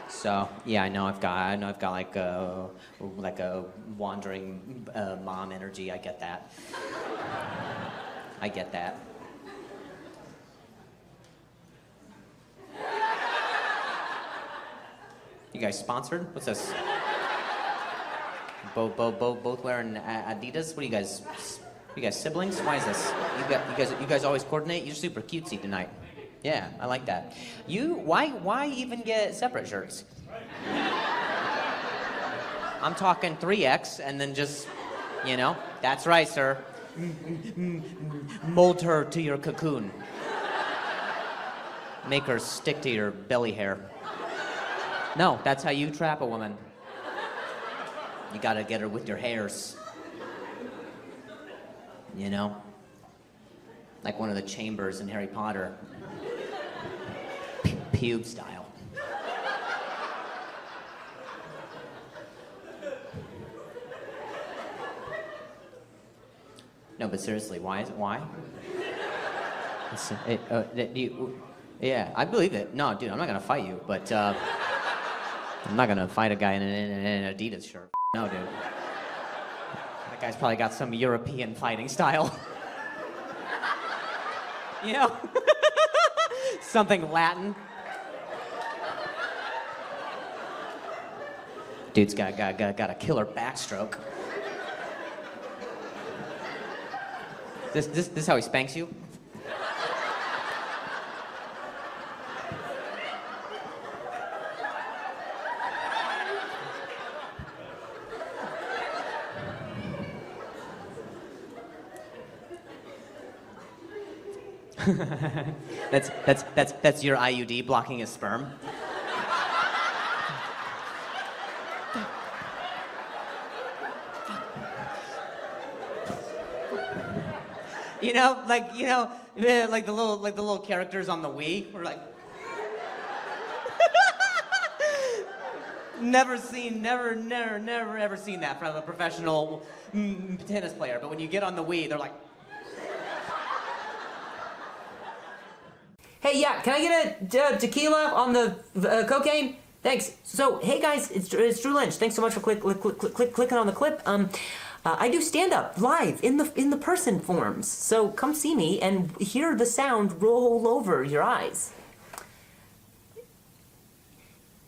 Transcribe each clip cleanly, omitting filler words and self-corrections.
So yeah, I know I've got like a wandering mom energy. I get that. I get that. You guys sponsored? What's this? Both wearing Adidas? What are you guys? You guys siblings? Why is this? You guys always coordinate? You're super cutesy tonight. Yeah, I like that. Why even get separate shirts? I'm talking 3X and then just, that's right, sir. Mold her to your cocoon. Make her stick to your belly hair. No, that's how you trap a woman. You gotta get her with your hairs. Like one of the chambers in Harry Potter. Pube style. No, but seriously, why? Yeah, I believe it. No, dude, I'm not gonna fight you, but I'm not gonna fight a guy in an Adidas shirt. No, dude. That guy's probably got some European fighting style. Something Latin. Dude's got a killer backstroke. This is how he spanks you? That's your IUD blocking his sperm. Like the little characters on the Wii. We're like, never ever seen that from a professional tennis player. But when you get on the Wii, they're like. Hey, yeah, can I get a tequila on the cocaine? Thanks. So, hey guys, it's Drew Lynch. Thanks so much for clicking on the clip. I do stand-up live in the person forms. So come see me and hear the sound roll over your eyes.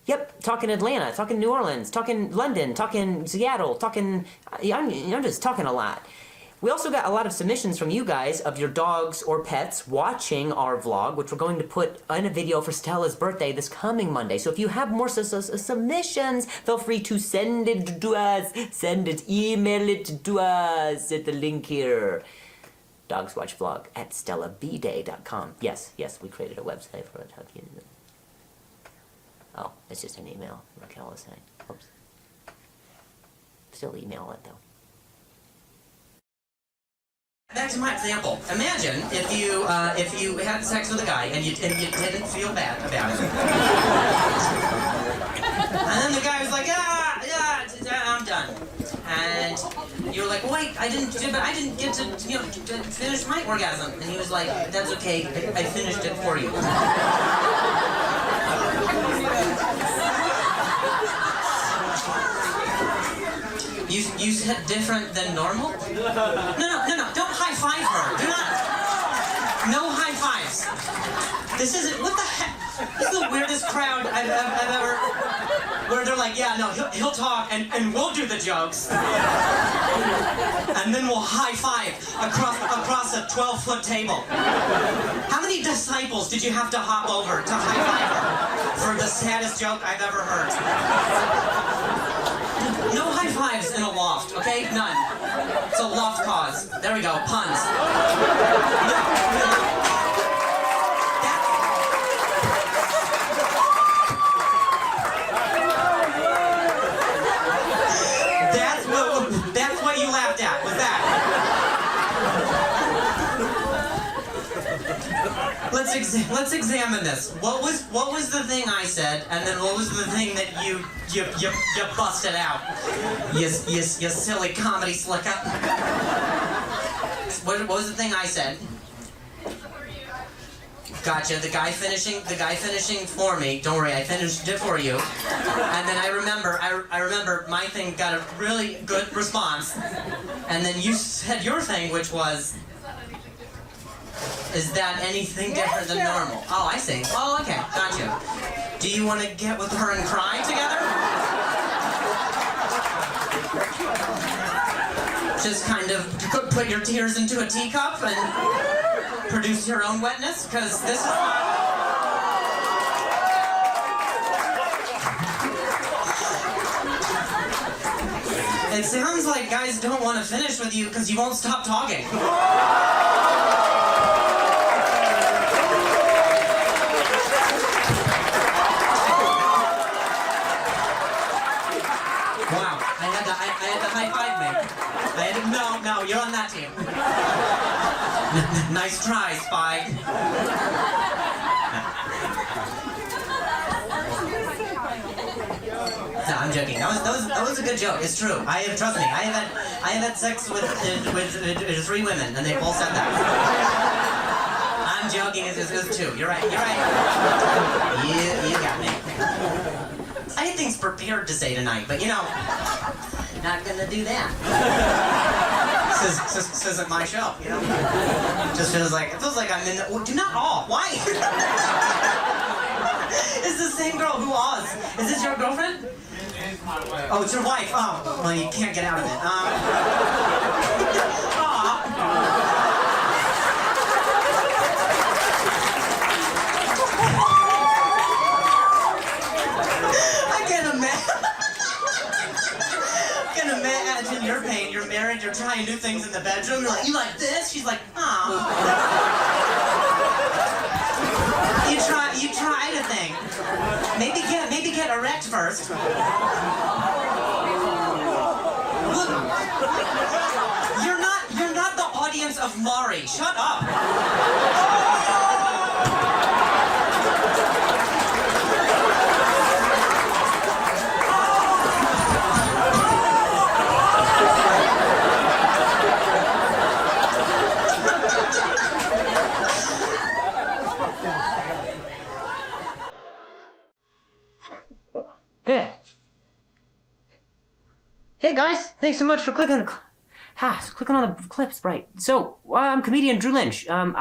Yep, talking Atlanta, talking New Orleans, talking London, talking Seattle, I'm just talking a lot. We also got a lot of submissions from you guys of your dogs or pets watching our vlog, which we're going to put in a video for Stella's birthday this coming Monday. So if you have more submissions, feel free to send it to us. Email it to us at the link here. Dogswatchvlog at stellabday.com. Yes, we created a website for it. Oh, it's just an email, Raquel was saying. Oops. Still email it, though. Back to my example. Imagine if you had sex with a guy and you didn't feel bad about it. And then the guy was like, I'm done. And you were like, wait, I didn't get to finish my orgasm. And he was like, that's okay, I finished it for you. You said different than normal? No, don't high-five her. Do not. No high fives. This isn't, what the heck? This is the weirdest crowd I've ever, where they're like, yeah, no, he'll talk and we'll do the jokes. And then we'll high-five across a 12-foot table. How many disciples did you have to hop over to high-five her for the saddest joke I've ever heard? No high fives in a loft, okay? None. It's a loft cause. There we go, puns. That's what you laughed at, was that? Let's examine this. What was the thing I said, and then what was the thing that you busted out? You silly comedy slicker. What was the thing I said? Gotcha. The guy finishing for me. Don't worry, I finished it for you. And then I remember my thing got a really good response. And then you said your thing, which was, is that anything different than normal? Oh, I see. Oh, okay. Gotcha. Do you want to get with her and cry together? Just kind of put your tears into a teacup and produce your own wetness? Because this is not... It sounds like guys don't want to finish with you because you won't stop talking. Wow, I had to high five me. No, you're on that team. Nice try, Spy. No, I'm joking. That was a good joke. It's true. Trust me. I have had sex with 3 women, and they both said that. I'm joking. It was 2. You're right. You got me. I had things prepared to say tonight, but not gonna do that. This isn't my show, Just feels like I'm in the. Well, do not awe. Why? It's the same girl who awes. Is this your girlfriend? Oh, it's your wife. Oh, well, you can't get out of it. I can imagine your pain. You're married. You're trying new things in the bedroom. You're like, you like this? She's like, You try to think. Maybe get erect first. Look, you're not the audience of Maury. Shut up. Hey guys, thanks so much for clicking on the clips, right? So, I'm comedian Drew Lynch. In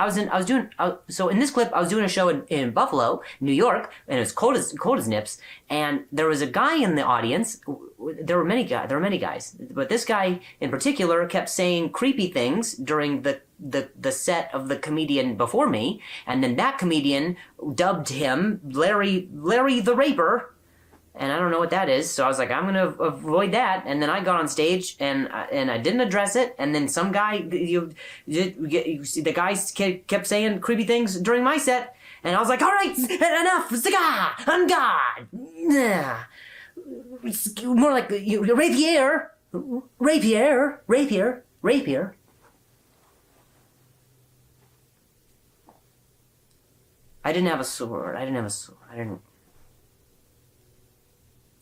this clip, I was doing a show in Buffalo, New York, and it was cold as nips, and there was a guy in the audience. There were many guys, but this guy in particular kept saying creepy things during the set of the comedian before me, and then that comedian dubbed him Larry the Raper. And I don't know what that is, so I was like, I'm gonna avoid that. And then I got on stage, and I didn't address it. And then some guy, the guys kept saying creepy things during my set, and I was like, all right, enough, cigar, on God. It's more like rapier. I didn't have a sword.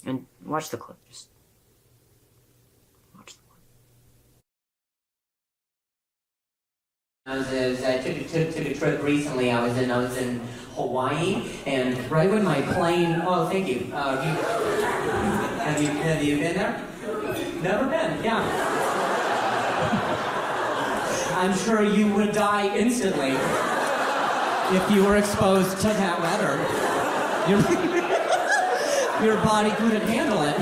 And watch the clip. Just watch the clip. I took a trip recently. I was in Hawaii, and right when my plane. Oh, thank you. Have you been there? Never been. Yeah. I'm sure you would die instantly if you were exposed to that weather. Your body couldn't handle it.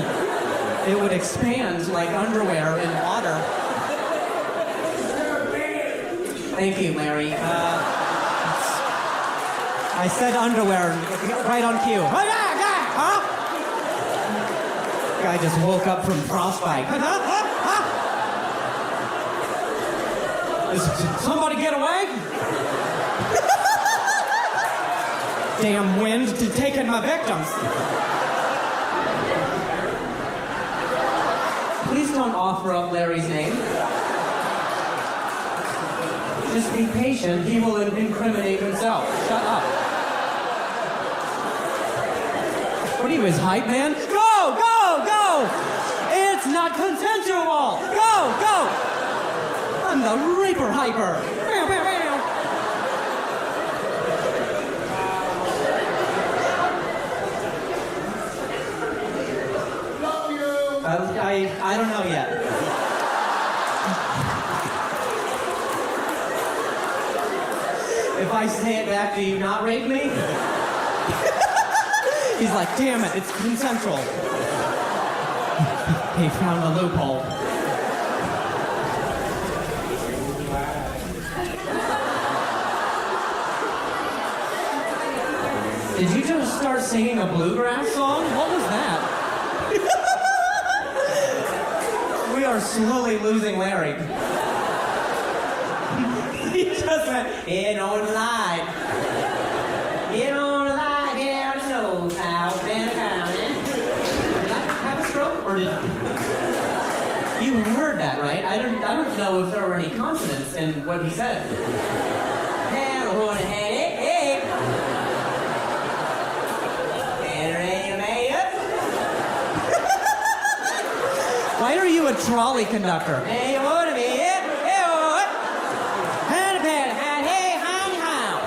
It would expand like underwear in water. Thank you, Larry. I said underwear right on cue. Huh? Guy just woke up from frostbite. Is somebody get away? Damn wind taking my victims. Please don't offer up Larry's name. Just be patient. He will incriminate himself. Shut up. What are you, his hype man? Go! It's not consensual! Go! I'm the Reaper Hyper. I don't know yet. If I say it back, do you not rape me? He's like, damn it, it's consensual. He found the loophole. Did you just start singing a bluegrass song? What was that? We are slowly losing Larry. He just went, it don't lie. It don't lie, get out of nose, out and down. Did I have a stroke, or did you heard that, right? I don't know if there were any consonants in what he said. Why are you a trolley conductor? Hey, you want to be it? Hey, what? Hand a pad, hand, hey, hang, how?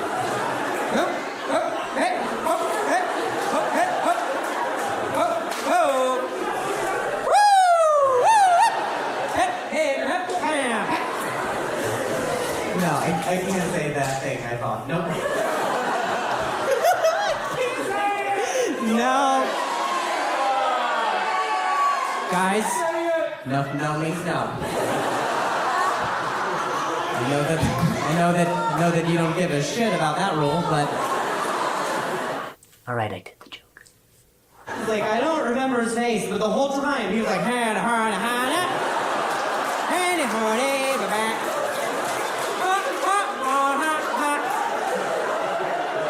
Up, hey, up, hey, up, hey, up, oh. Woo! Hey, no, I can't say that thing, I thought. Nope. No. Guys. No means no. I know that you don't give a shit about that rule, but. All right, I did the joke. It's like, I don't remember his face, but the whole time he was like, hand,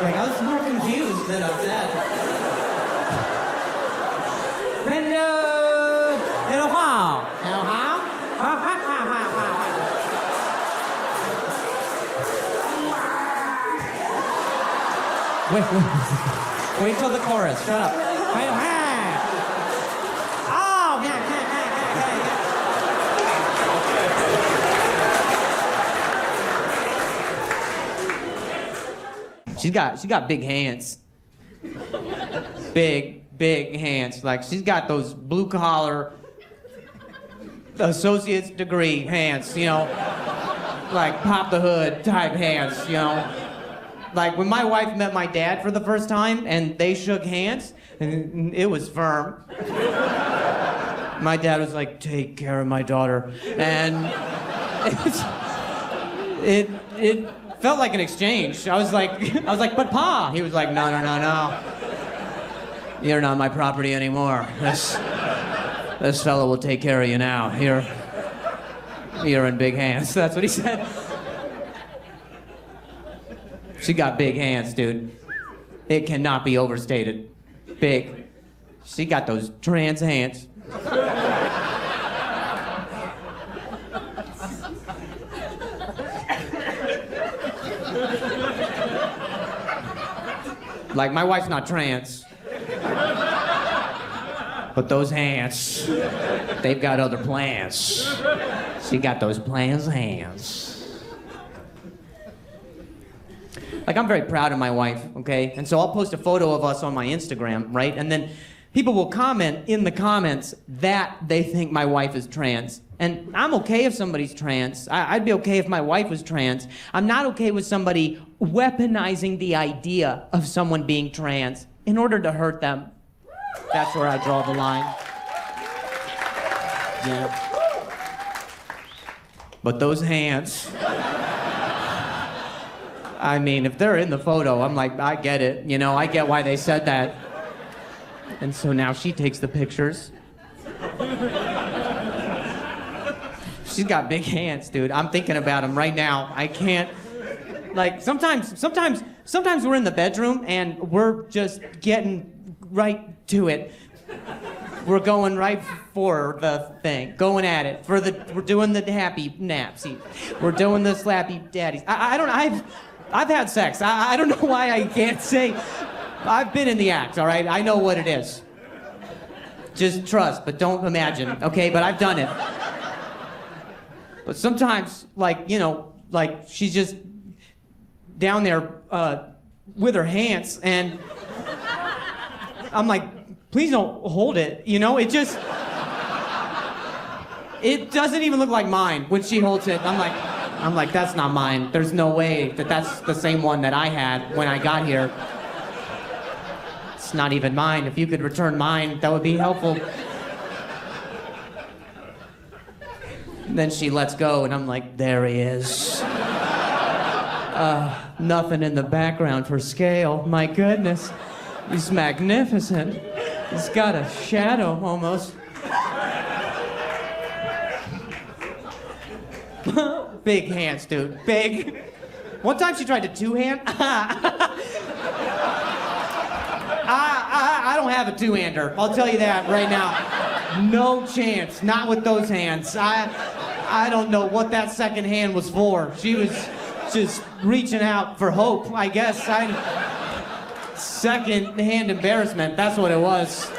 like, I was more confused than upset. Wait till the chorus. Shut up. She's got big hands. Big hands. Like, she's got those blue collar associate's degree hands, you know, like pop the hood type hands, you know. Like when my wife met my dad for the first time and they shook hands, and it was firm. My dad was like, take care of my daughter. And it felt like an exchange. I was like, but Pa. He was like, no. You're not my property anymore. This fellow will take care of you now. You're in big hands. That's what he said. She got big hands, dude. It cannot be overstated. Big. She got those trans hands. Like, my wife's not trans. But those hands, they've got other plans. She got those plans hands. Like, I'm very proud of my wife, okay? And so I'll post a photo of us on my Instagram, right? And then people will comment in the comments that they think my wife is trans. And I'm okay if somebody's trans. I'd be okay if my wife was trans. I'm not okay with somebody weaponizing the idea of someone being trans in order to hurt them. That's where I draw the line. Yeah. But those hands, I mean, if they're in the photo, I'm like, I get it. You know, I get why they said that. And so now she takes the pictures. She's got big hands, dude. I'm thinking about them right now. I can't, like, sometimes we're in the bedroom and we're just getting right to it. We're going right for the thing, going at it. We're doing the happy nap. See, we're doing the slappy daddies. I've had sex. I don't know why I can't say. I've been in the act, all right? I know what it is. Just trust, but don't imagine, okay? But I've done it. But sometimes, like, you know, like, she's just down there with her hands, and I'm like, please don't hold it, you know? It just, It doesn't even look like mine when she holds it. I'm like, that's not mine. There's no way that that's the same one that I had when I got here. It's not even mine. If you could return mine, that would be helpful. Then she lets go, and I'm like, there he is. Nothing in the background for scale. My goodness. He's magnificent. He's got a shadow almost. Big hands, dude. Big. One time she tried to two-hand. I don't have a two-hander. I'll tell you that right now. No chance. Not with those hands. I don't know what that second hand was for. She was just reaching out for hope, I guess. Second-hand embarrassment. That's what it was.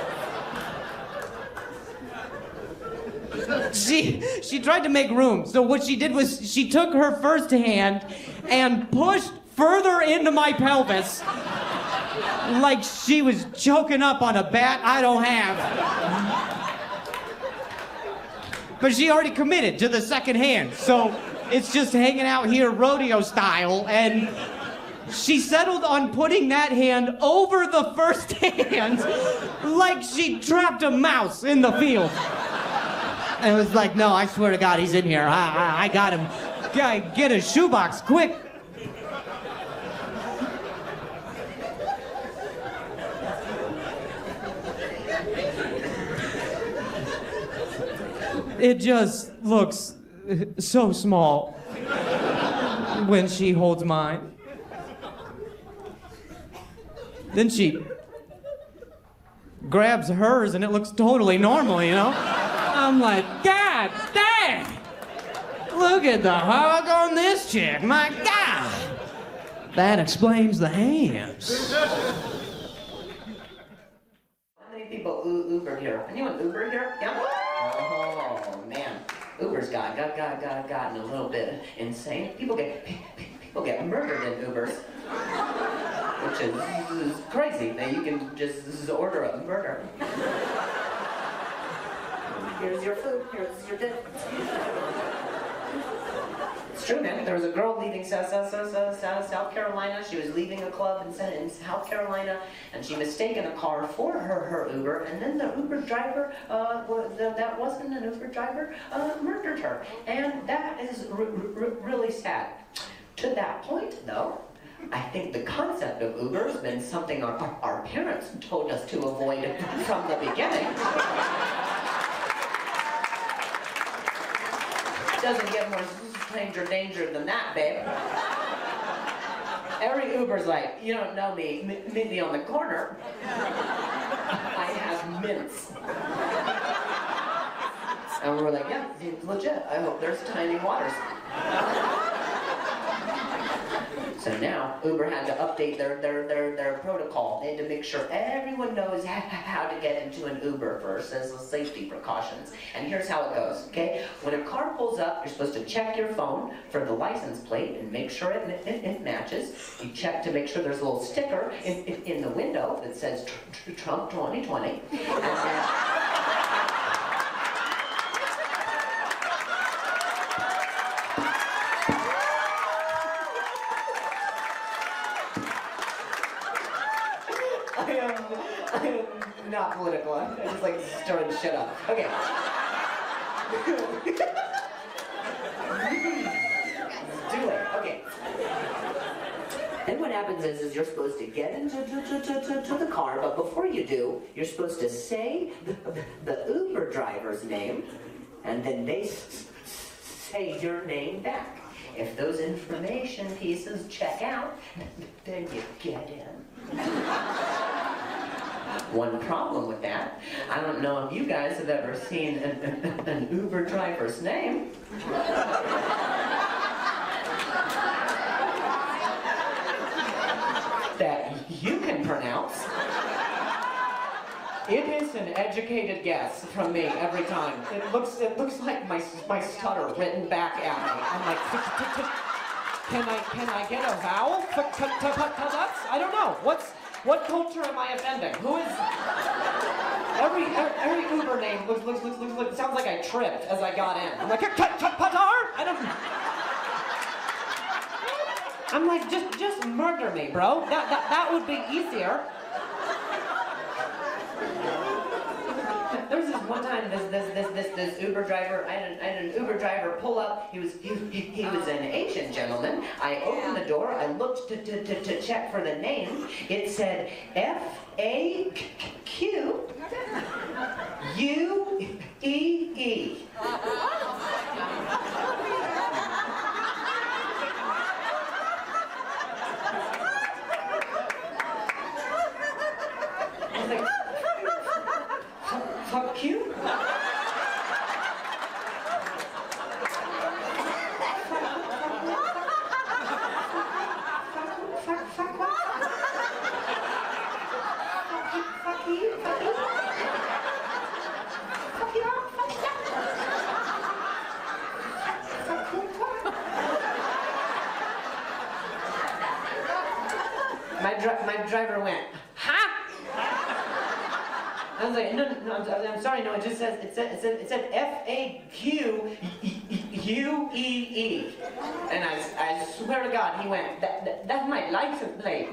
She tried to make room. So what she did was she took her first hand and pushed further into my pelvis like she was choking up on a bat I don't have. But she already committed to the second hand, so it's just hanging out here rodeo style, and she settled on putting that hand over the first hand like she trapped a mouse in the field. And it was like, no, I swear to God, he's in here. I got him. Get a shoebox, quick. It just looks so small when she holds mine. Then she grabs hers and it looks totally normal, you know? I'm like, God dang! Look at the hug on this chick, my God! That explains the hands. How many people Uber here? Anyone Uber here? Yeah? Oh, man. Uber's gotten a little bit insane. People get murdered in Ubers. Which is crazy that you can just order a murder. Here's your food, here's your dinner. It's true, man. There was a girl leaving South Carolina. She was leaving a club in South Carolina, and she mistaken a car for her Uber, and then the Uber driver, that wasn't an Uber driver, murdered her. And that is really sad. To that point, though, I think the concept of Uber has been something our parents told us to avoid from the beginning. Doesn't get more stranger danger than that, babe. Every Uber's like, you don't know me, meet me on the corner. I have mints. And we're like, yeah, seems legit. I hope there's tiny waters. So now, Uber had to update their protocol. They had to make sure everyone knows how to get into an Uber first as safety precautions. And here's how it goes, okay? When a car pulls up, you're supposed to check your phone for the license plate and make sure it matches. You check to make sure there's a little sticker in the window that says Trump 2020. I am not political. I just like stirring shit up. Okay. Do it. Okay. Then what happens is you're supposed to get into the car, but before you do, you're supposed to say the Uber driver's name, and then they say your name back. If those information pieces check out, then you get in. One problem with that, I don't know if you guys have ever seen an Uber driver's name. That you can pronounce. It is an educated guess from me every time. It looks like my stutter written back at me. I'm like, can I get a vowel? I don't know. What culture am I offending? Who is? Every Uber name looks, sounds like I tripped as I got in. I'm like, Qatar? I don't. I'm like, just murder me, bro. That would be easier. There was this one time, this Uber driver. I had an Uber driver pull up. He was an Asian gentleman. I opened the door. I looked to check for the name. It said FAQUEE. I was like, fuck you? My driver went, huh? I was like, no, I'm sorry, no, it said FAQUEE. And I swear to God, he went, that's my license plate.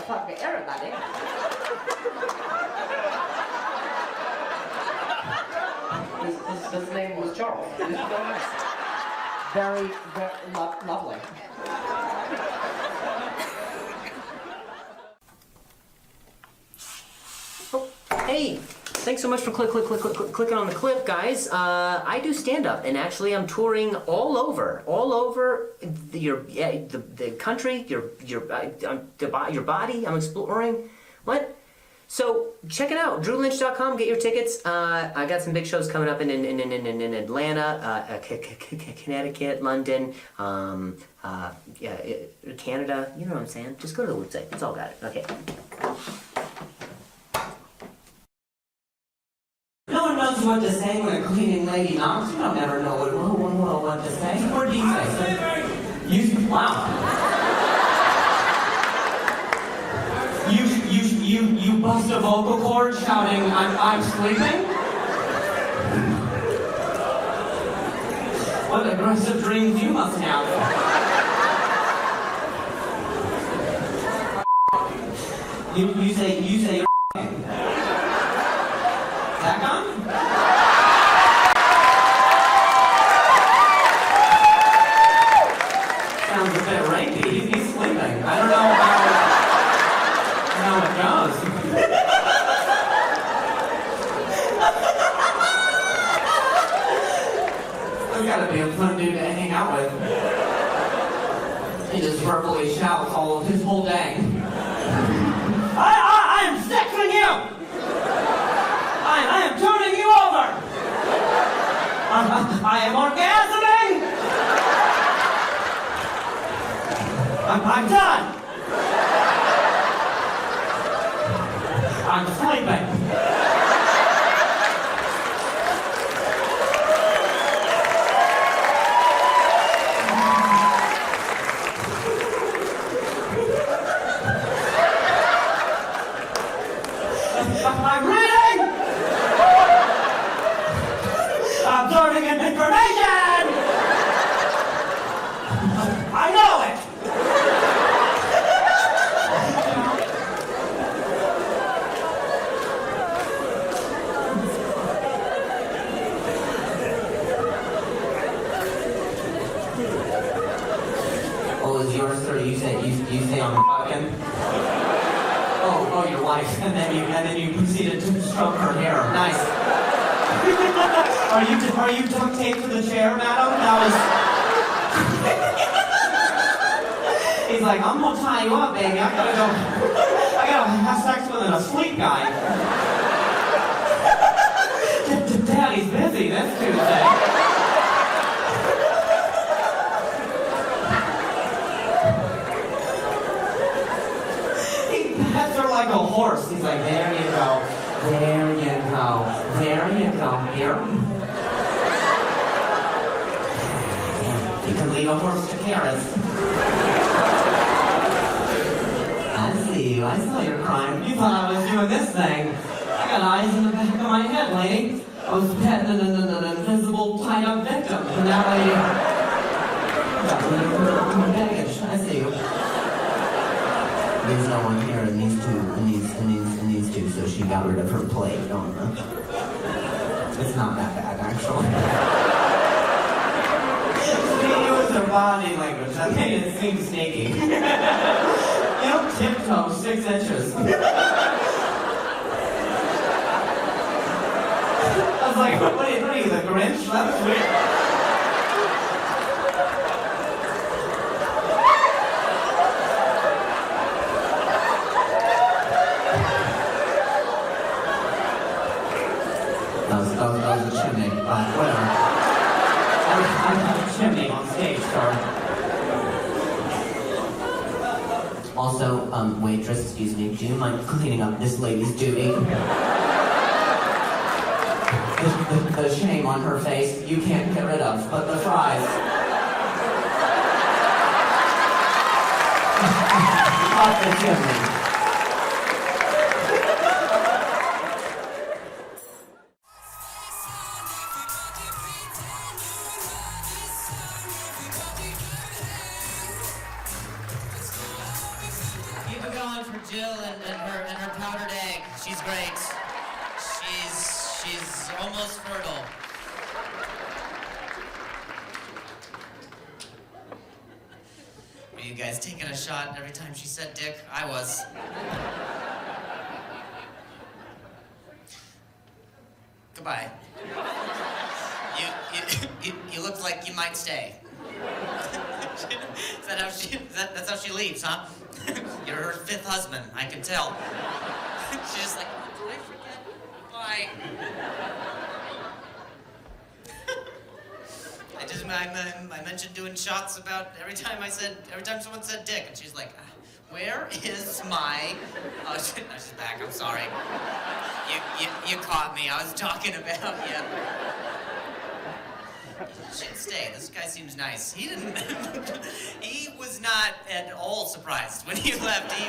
Fuck everybody. His name was Charles. He was so nice. Very lovely. Oh, hey! Thanks so much for clicking on the clip, guys. I do stand-up, and actually I'm touring all over the country, your body. I'm exploring. What? So check it out, DrewLynch.com. Get your tickets. I got some big shows coming up in Atlanta, Connecticut, London, Canada. You know what I'm saying? Just go to the website. It's all got it. Okay. No one knows what to say when a cleaning lady knocks. You don't ever know what to say. What do you say? Wow. You bust a vocal cord shouting, I'm sleeping? What aggressive dreams you must have. You say you're back on? Sounds a bit rapey. He's sleeping. I don't know how it goes. That's gotta be a fun dude to hang out with. He just verbally shouts his whole day. I am sexing you! I am turning you over! I am orgasming! I'm done! I'm sleeping. I'm reading! I'm turning in information! I know it! Oh, is yours, sir? You say I'm fucking? Oh, your wife, and then you proceeded to stroke her hair. Nice. Are you duct taped to the chair, madam? That was. He's like, I'm gonna tie you up, baby. I gotta have sex with an asleep guy. Daddy's busy this Tuesday. Like a horse. He's like, there you go, there you go, there you go, here. You can lead a horse to carrots. I see you. I saw your crime. You thought I was doing this thing. I got eyes in the back of my head, lady. I was petting an invisible tied-up victim. And now I got baggage. I see you. There's no one here in these two, so she got rid of her plate. It's not that bad, actually. She used her body language. That made it seem sneaky. You don't tiptoe 6 inches. I was like, what are you, the Grinch? That's weird. That was a chimney, but whatever. I have a chimney on stage, sorry. Also, waitress, excuse me, do you mind cleaning up this lady's duty? The shame on her face you can't get rid of, but the fries. Off the chimney. Keep it going for Jill and her powdered egg. She's great. She's almost fertile. Were you guys taking a shot every time she said dick? I was. Goodbye. You look like you might stay. That's how she leaves, huh? You're her 5th husband, I can tell. She's just like, did I forget? Why? I mentioned doing shots about every time someone said dick, and she's like, where is my, oh, shit, no, she's back, I'm sorry. You caught me, I was talking about you. Should stay. This guy seems nice. He was not at all surprised when he left. He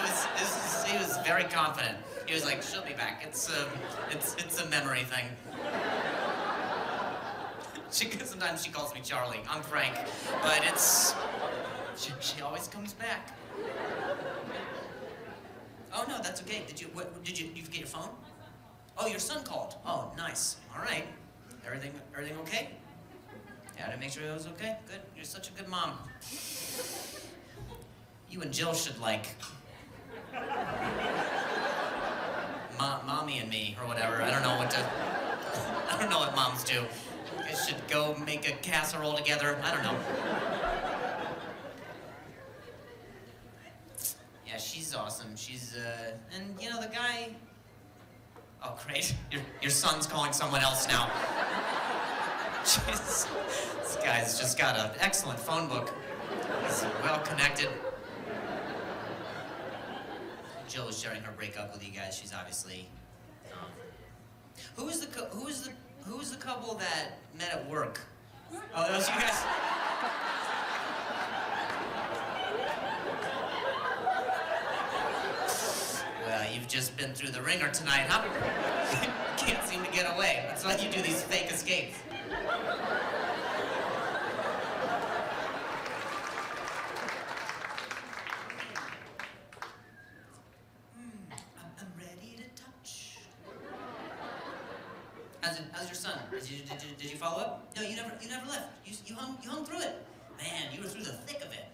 was very confident. He was like, she'll be back. It's a memory thing. Sometimes she calls me Charlie. I'm Frank, but she always comes back. Oh no, that's okay. Did you forget your phone? Oh, your son called. Oh, nice. All right. Everything okay? Yeah, to make sure it was okay? Good. You're such a good mom. You and Jill should, like... mommy and me, or whatever. I don't know what moms do. You guys should go make a casserole together. I don't know. Yeah, she's awesome. She's, and, you know, the guy... Oh, great. Your son's calling someone else now. Jeez. This guy's just got an excellent phone book. He's well connected. Jill was sharing her breakup with you guys. She's obviously. Who was the couple that met at work? Oh, that was you guys. Well, you've just been through the ringer tonight, huh? Can't seem to get away. That's why you do these fake escapes. I'm ready to touch. How's your son? Did you follow up? No, you never left. You hung through it. Man, you were through the thick of it.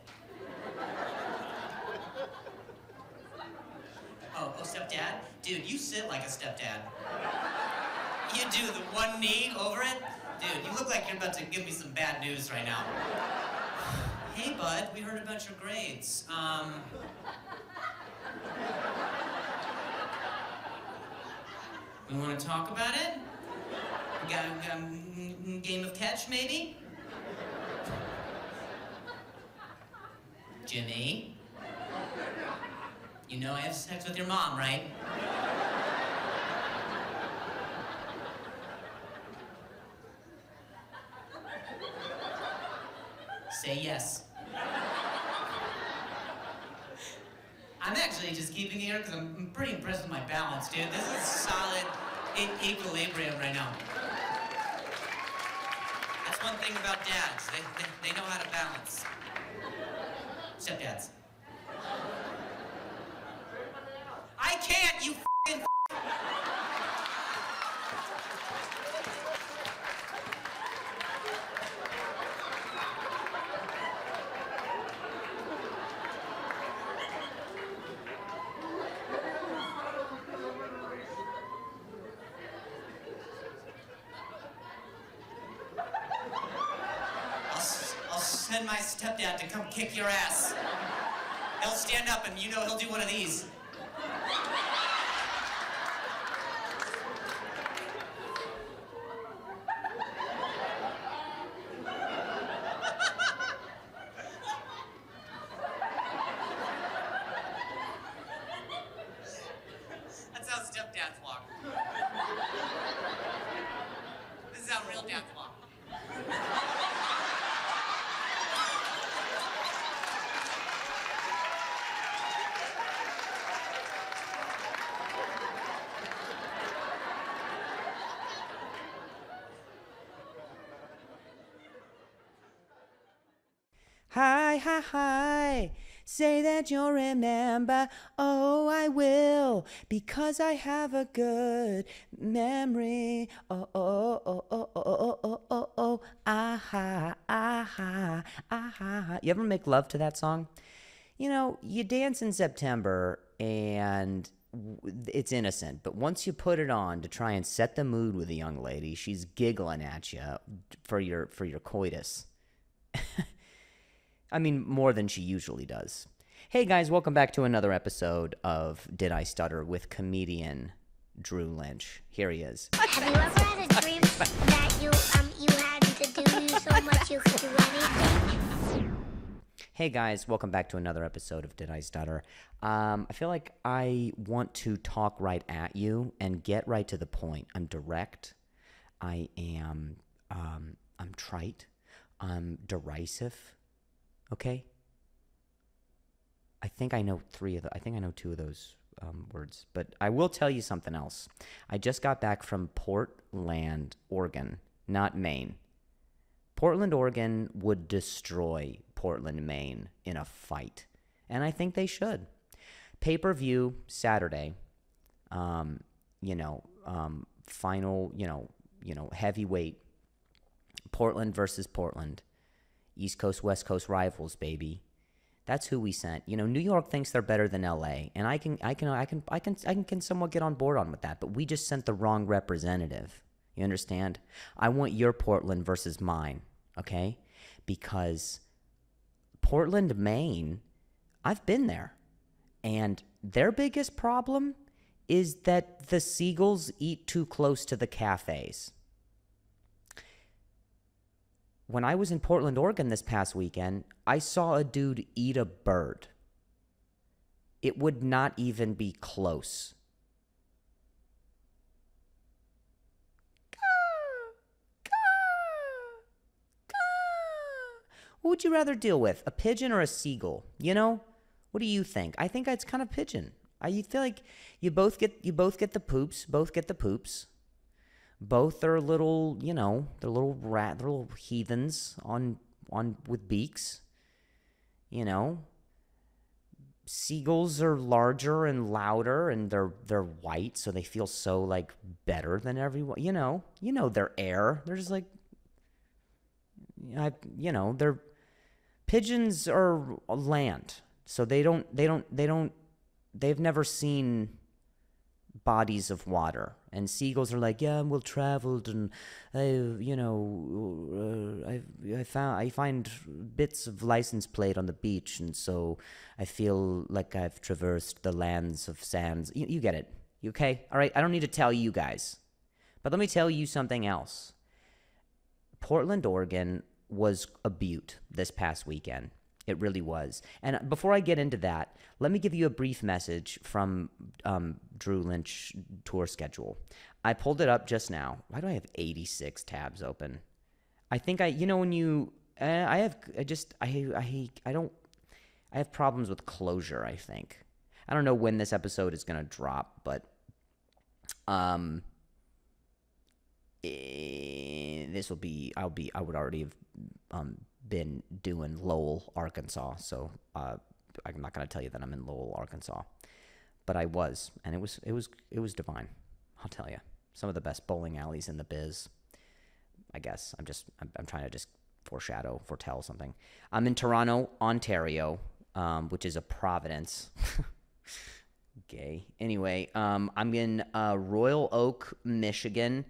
Oh, stepdad? Dude, you sit like a stepdad. You do the one knee over it? Dude, you look like you're about to give me some bad news right now. Hey, bud, we heard about your grades. We want to talk about it? We got a game of catch, maybe? Jimmy? You know I have sex with your mom, right? Say yes. I'm actually just keeping here because I'm pretty impressed with my balance, dude. This is solid equilibrium right now. That's one thing about dads. They know how to balance. Stepdads. I can't, you f***ing I'll send my stepdad to come kick your ass. He'll stand up and you know he'll do one of these. That's how stepdads walk. This is how real dads walk. Hi, hi, hi. Say that you'll remember. Oh, I will, because I have a good memory. Oh, oh, oh, oh, oh, oh, oh, oh, oh. Aha, aha, aha. You ever make love to that song? You know, you dance in September and it's innocent, but once you put it on to try and set the mood with a young lady, she's giggling at you for your coitus. I mean, more than she usually does. Hey guys, welcome back to another episode of Did I Stutter with comedian Drew Lynch. Here he is. Have you ever had a dream that you had to do so much you could do anything? Hey guys, welcome back to another episode of Did I Stutter. I feel like I want to talk right at you and get right to the point. I'm direct. I'm trite. I'm derisive. Okay? I think I know two of those words, but I will tell you something else. I just got back from Portland, Oregon, not Maine. Portland, Oregon would destroy Portland, Maine in a fight, and I think they should. Pay-per-view Saturday. Final. Heavyweight. Portland versus Portland. East Coast, West Coast rivals, baby. That's who we sent. You know, New York thinks they're better than LA, and I can somewhat get on board on with that, but we just sent the wrong representative. You understand? I want your Portland versus mine, okay? Because Portland, Maine, I've been there, and their biggest problem is that the seagulls eat too close to the cafes. When I was in Portland, Oregon this past weekend, I saw a dude eat a bird. It would not even be close. What would you rather deal with, a pigeon or a seagull? You know, what do you think? I think it's kind of pigeon. I feel like you both get the poops. Both are little, they're little heathens on with beaks. You know, seagulls are larger and louder, and they're white, so they feel so like better than everyone. You know, they're air. They're just like, they're pigeons are land, so they've never seen bodies of water. And seagulls are like, yeah, well traveled, and I find bits of license plate on the beach, and so I feel like I've traversed the lands of sands. You get it, you okay? All right, I don't need to tell you guys, but let me tell you something else. Portland, Oregon was a beaut this past weekend. It really was. And before I get into that, let me give you a brief message from Drew Lynch tour schedule. I pulled it up just now. Why do I have 86 tabs open? I think when you, I have problems with closure, I think. I don't know when this episode is going to drop, but this will be, I would already have been doing Lowell, Arkansas. So I'm not going to tell you that I'm in Lowell, Arkansas, but I was, and it was divine. I'll tell you, some of the best bowling alleys in the biz. I guess I'm trying to just foretell something. I'm in Toronto, Ontario, which is a province. Gay. Anyway, I'm in Royal Oak, Michigan,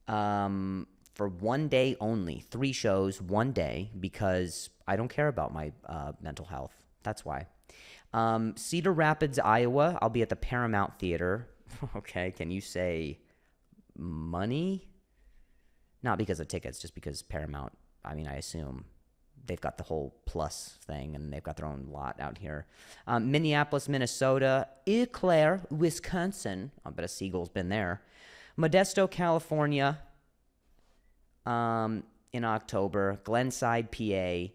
for 1 day only. 3 shows, 1 day, because I don't care about my mental health. That's why. Cedar Rapids, Iowa. I'll be at the Paramount Theater. Okay, can you say money? Not because of tickets, just because Paramount, I assume they've got the whole plus thing, and they've got their own lot out here. Minneapolis, Minnesota. Eau Claire, Wisconsin. I bet a seagull's been there. Modesto, California, in October. Glenside, PA.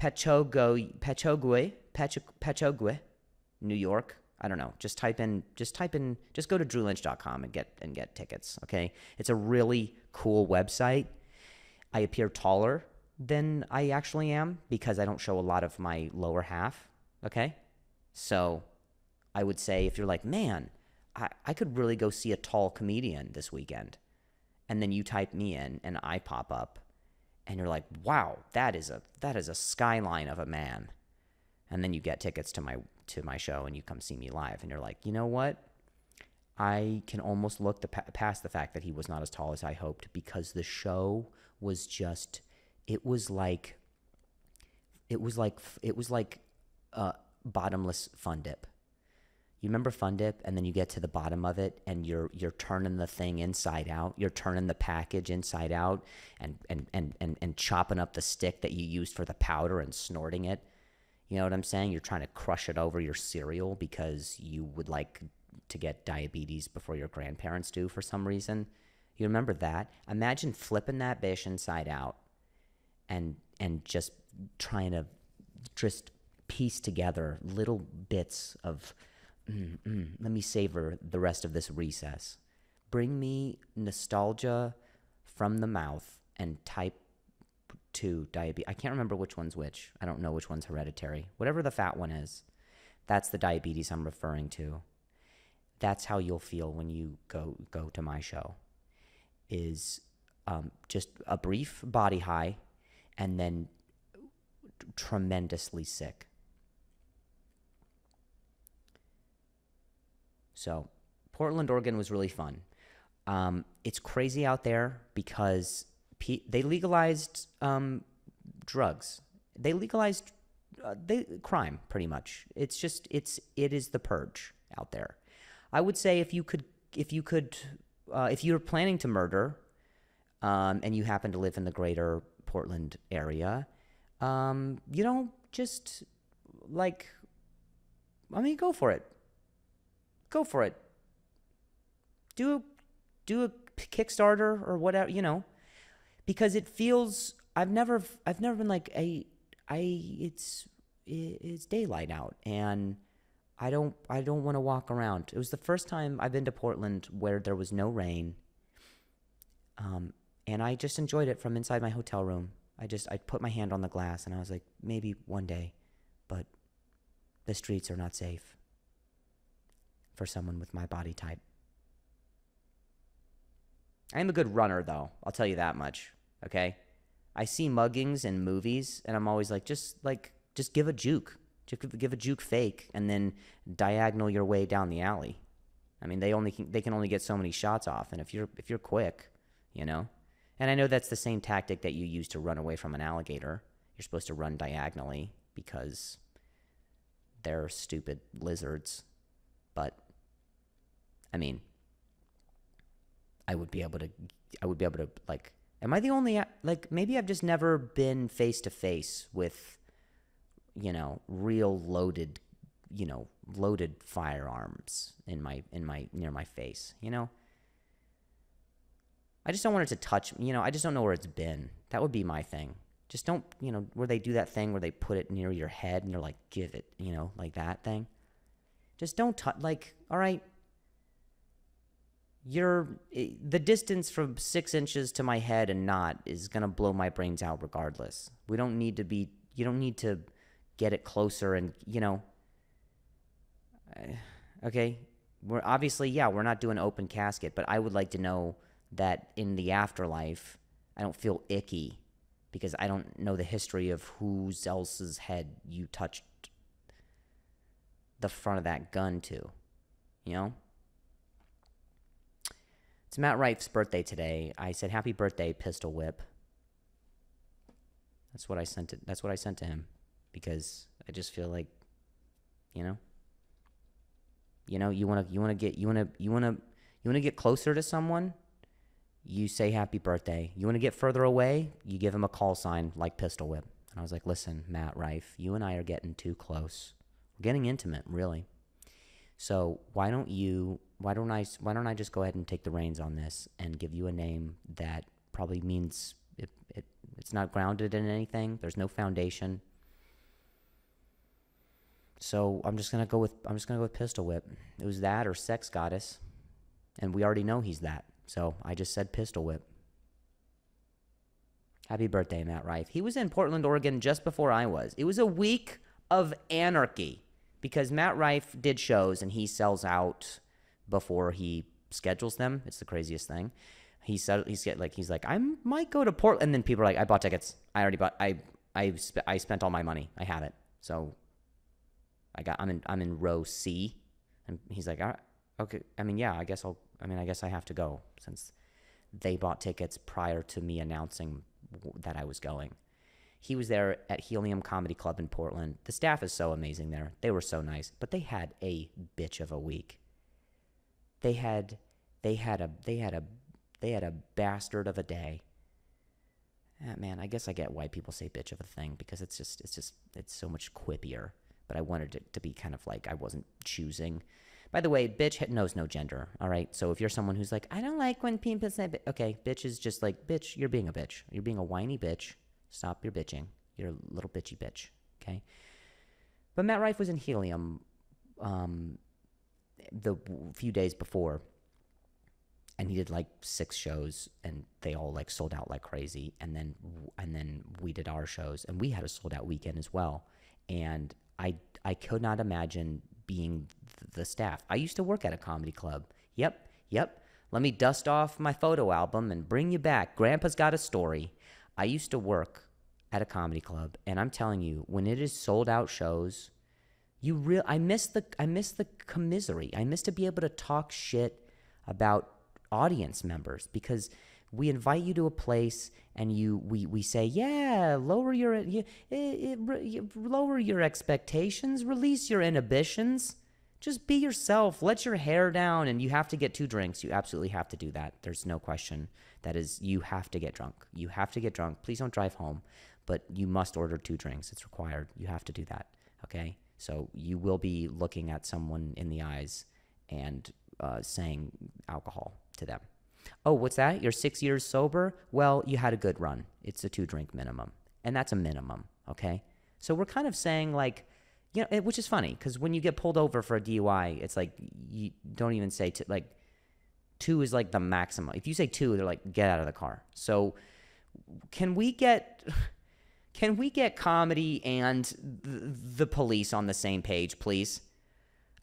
Pechogwe, New York. I don't know. Just go to drewlynch.com and get tickets, okay? It's a really cool website. I appear taller than I actually am because I don't show a lot of my lower half, okay? So I would say if you're like, man, I could really go see a tall comedian this weekend, and then you type me in and I pop up, and you're like, wow, that is a skyline of a man. And then you get tickets to my show and you come see me live, and you're like, you know what? I can almost look past the fact that he was not as tall as I hoped, because the show was just, it was like bottomless Fun Dip. You remember Fun Dip? And then you get to the bottom of it, and you're turning the thing inside out. You're turning the package inside out, and chopping up the stick that you used for the powder and snorting it. You know what I'm saying? You're trying to crush it over your cereal because you would like to get diabetes before your grandparents do for some reason. You remember that? Imagine flipping that bitch inside out and just trying to just piece together little bits of, let me savor the rest of this recess. Bring me nostalgia from the mouth and type 2 diabetes. I can't remember which one's which. I don't know which one's hereditary. Whatever the fat one is, that's the diabetes I'm referring to. That's how you'll feel when you go to my show, is just a brief body high and then tremendously sick. So Portland, Oregon was really fun. It's crazy out there because they legalized drugs. They legalized crime, pretty much. It is the purge out there. I would say if you're planning to murder, and you happen to live in the greater Portland area, just go for it. Go for it. Do a Kickstarter or whatever, because it feels, I've never been like, it's daylight out and I don't want to walk around. It was the first time I've been to Portland where there was no rain. And I just enjoyed it from inside my hotel room. I put my hand on the glass and I was like, maybe one day, but the streets are not safe for someone with my body type. I am a good runner, though. I'll tell you that much. Okay? I see muggings in movies, and I'm always like, just give a juke. Just give a juke fake, and then diagonal your way down the alley. They can only get so many shots off, and if you're quick, And I know that's the same tactic that you use to run away from an alligator. You're supposed to run diagonally because they're stupid lizards. But I would be able to am I the only, maybe I've just never been face to face with, real loaded, loaded firearms in my near my face, I just don't want it to touch, I just don't know where it's been. That would be my thing. Just don't, where they do that thing where they put it near your head and you're like, give it, like that thing. Just don't touch, like, all right, the distance from 6 inches to my head and not is going to blow my brains out regardless. You don't need to get it closer and, okay. We're obviously, we're not doing open casket, but I would like to know that in the afterlife, I don't feel icky because I don't know the history of whose else's head you touched the front of that gun to, It's Matt Rife's birthday today. I said, happy birthday, Pistol Whip. That's what I sent to him because I just feel like, you want to get closer to someone, you say happy birthday. You want to get further away, you give him a call sign like Pistol Whip. And I was like, listen, Matt Rife, you and I are getting too close. We're getting intimate, really. So why don't I just go ahead and take the reins on this and give you a name that probably means it's not grounded in anything. There's no foundation. So I'm just gonna go with Pistol Whip. It was that or Sex Goddess, and we already know he's that. So I just said Pistol Whip. Happy birthday, Matt Rife. He was in Portland, Oregon just before I was. It was a week of anarchy because Matt Rife did shows and he sells out before he schedules them. It's the craziest thing. He's like, I might go to Portland. And then people are like, I bought tickets. I already bought. I spent all my money. I have it. So I'm in row C, and he's like, okay. I guess I have to go since they bought tickets prior to me announcing that I was going. He was there at Helium Comedy Club in Portland. The staff is so amazing there. They were so nice, but they had a bitch of a week. They had a bastard of a day. Man, I guess I get why people say bitch of a thing because it's so much quippier. But I wanted it to be kind of like I wasn't choosing. By the way, bitch knows no gender, all right? So if you're someone who's like, I don't like when people say, okay, bitch is just like, bitch, you're being a bitch. You're being a whiny bitch. Stop your bitching. You're a little bitchy bitch, okay? But Matt Rife was in Helium the few days before, and he did like 6 shows, and they all like sold out like crazy. And then we did our shows, and we had a sold out weekend as well. And I could not imagine being the staff. I used to work at a comedy club. Yep. Let me dust off my photo album and bring you back. Grandpa's got a story. I used to work at a comedy club, and I'm telling you, when it is sold out shows, I miss the commiserate. I miss to be able to talk shit about audience members because we invite you to a place and we say, lower your expectations, release your inhibitions, just be yourself, let your hair down, and you have to get 2 drinks. You absolutely have to do that. There's no question. That is, you have to get drunk. You have to get drunk. Please don't drive home, but you must order 2 drinks. It's required. You have to do that, okay? So you will be looking at someone in the eyes and saying alcohol to them. Oh, what's that? You're 6 years sober? Well, you had a good run. It's a 2-drink minimum. And that's a minimum, okay? So we're kind of saying like, which is funny because when you get pulled over for a DUI, it's like you don't even say like 2 is like the maximum. If you say 2, they're like, get out of the car. So can we get comedy and the police on the same page, please?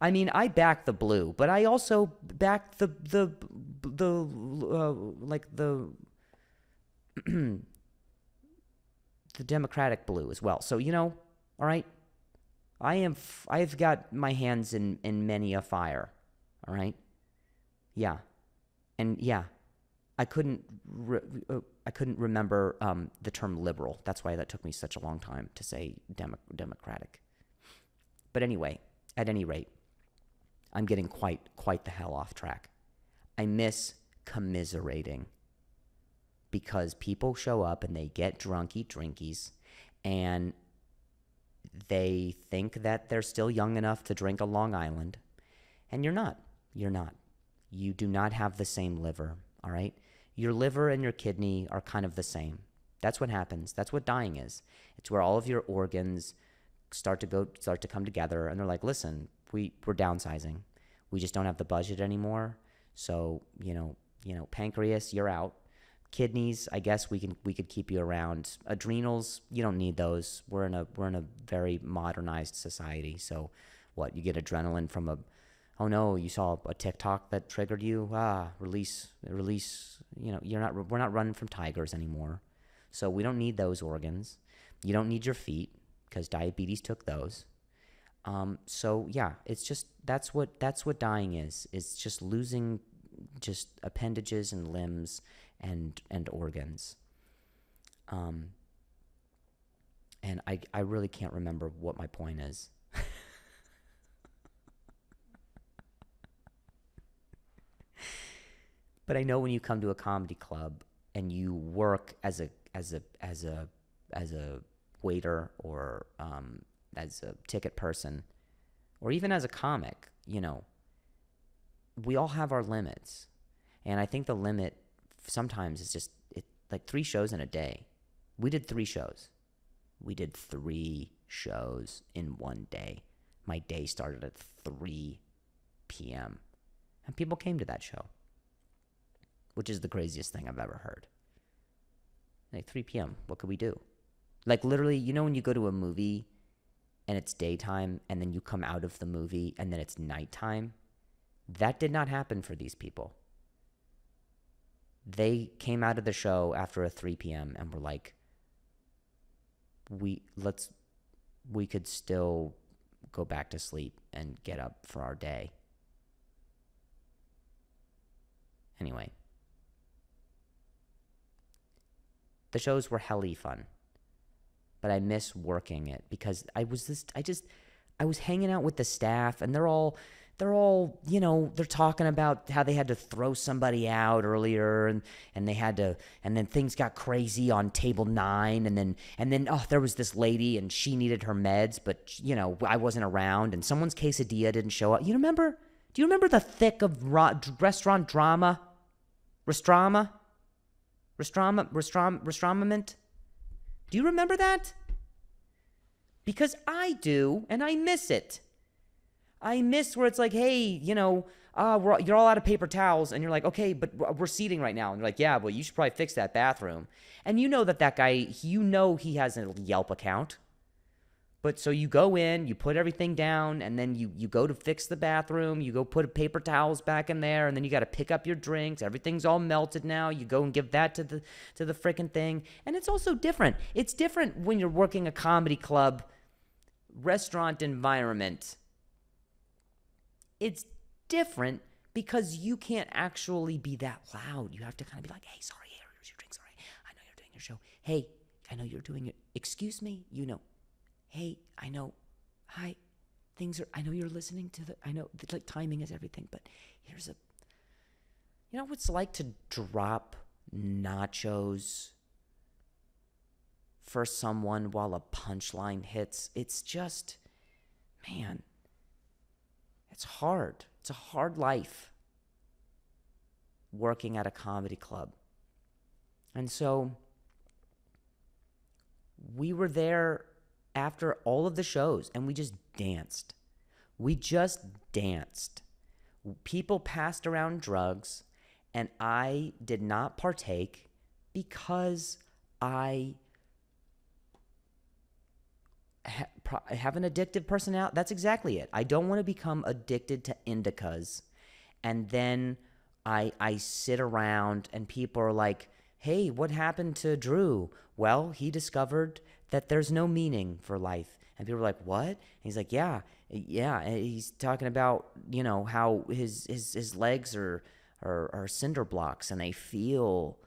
I mean, I back the blue, but I also back the Democratic blue as well. So, all right, I've got my hands in many a fire. All right. Yeah. And yeah, I couldn't remember the term liberal. That's why that took me such a long time to say Democratic. But anyway, at any rate, I'm getting quite the hell off track. I miss commiserating because people show up and they get drunk, eat drinkies, and They think that they're still young enough to drink a Long Island, and you're not. You're not. You do not have the same liver, all right? Your liver and your kidney are kind of the same. That's what happens. That's what dying is. It's where all of your organs start to come together, and they're like, listen, we're downsizing. We just don't have the budget anymore. So, pancreas, you're out. Kidneys, I guess we could keep you around. Adrenals, you don't need those. We're in a very modernized society. So what, you get adrenaline from oh no, you saw a TikTok that triggered you? Release, we're not running from tigers anymore. So we don't need those organs. You don't need your feet because diabetes took those. So yeah, it's just, that's what dying is. It's just losing just appendages and limbs and organs. And I really can't remember what my point is. But I know when you come to a comedy club and you work as a waiter or as a ticket person, or even as a comic, we all have our limits. And I think the limit sometimes is just like 3 shows in a day. We did 3 shows. We did 3 shows in one day. My day started at 3 p.m. And people came to that show, which is the craziest thing I've ever heard. Like 3 p.m., what could we do? Like literally, when you go to a movie and it's daytime and then you come out of the movie and then it's nighttime? That did not happen for these people. They came out of the show after a 3 p.m. and were like, we could still go back to sleep and get up for our day. Anyway. The shows were helly fun. But I miss working it because I was hanging out with the staff and they're all, they're talking about how they had to throw somebody out earlier and then things got crazy on table 9 and then there was this lady and she needed her meds, but I wasn't around and someone's quesadilla didn't show up. Do you remember the thick of restaurant drama? Restramament? Do you remember that? Because I do, and I miss it. I miss where it's like, hey, you're all out of paper towels, and you're like, okay, but we're seating right now. And you're like, yeah, well, you should probably fix that bathroom. And that guy, he has a Yelp account. But so you go in, you put everything down, and then you go to fix the bathroom. You go put paper towels back in there, and then you got to pick up your drinks. Everything's all melted now. You go and give that to the freaking thing. And it's also different. It's different when you're working a comedy club, restaurant environment. It's different because you can't actually be that loud. You have to kind of be like, hey, sorry, here's your drinks. All right, I know you're doing your show. Hey, I know you're doing it. Excuse me, Hey, I know. Hi. I know you're listening to I know, like timing is everything, but here's what it's like to drop nachos for someone while a punchline hits? It's just, man, it's hard. It's a hard life working at a comedy club. And so we were there after all of the shows, and we just danced. People passed around drugs, and I did not partake because I have an addictive personality. That's exactly it. I don't want to become addicted to indicas, and then I sit around, and people are like, hey, what happened to Drew? Well, he discovered that there's no meaning for life. And people are like, what? And he's like, yeah. And he's talking about, how his legs are cinder blocks and they feel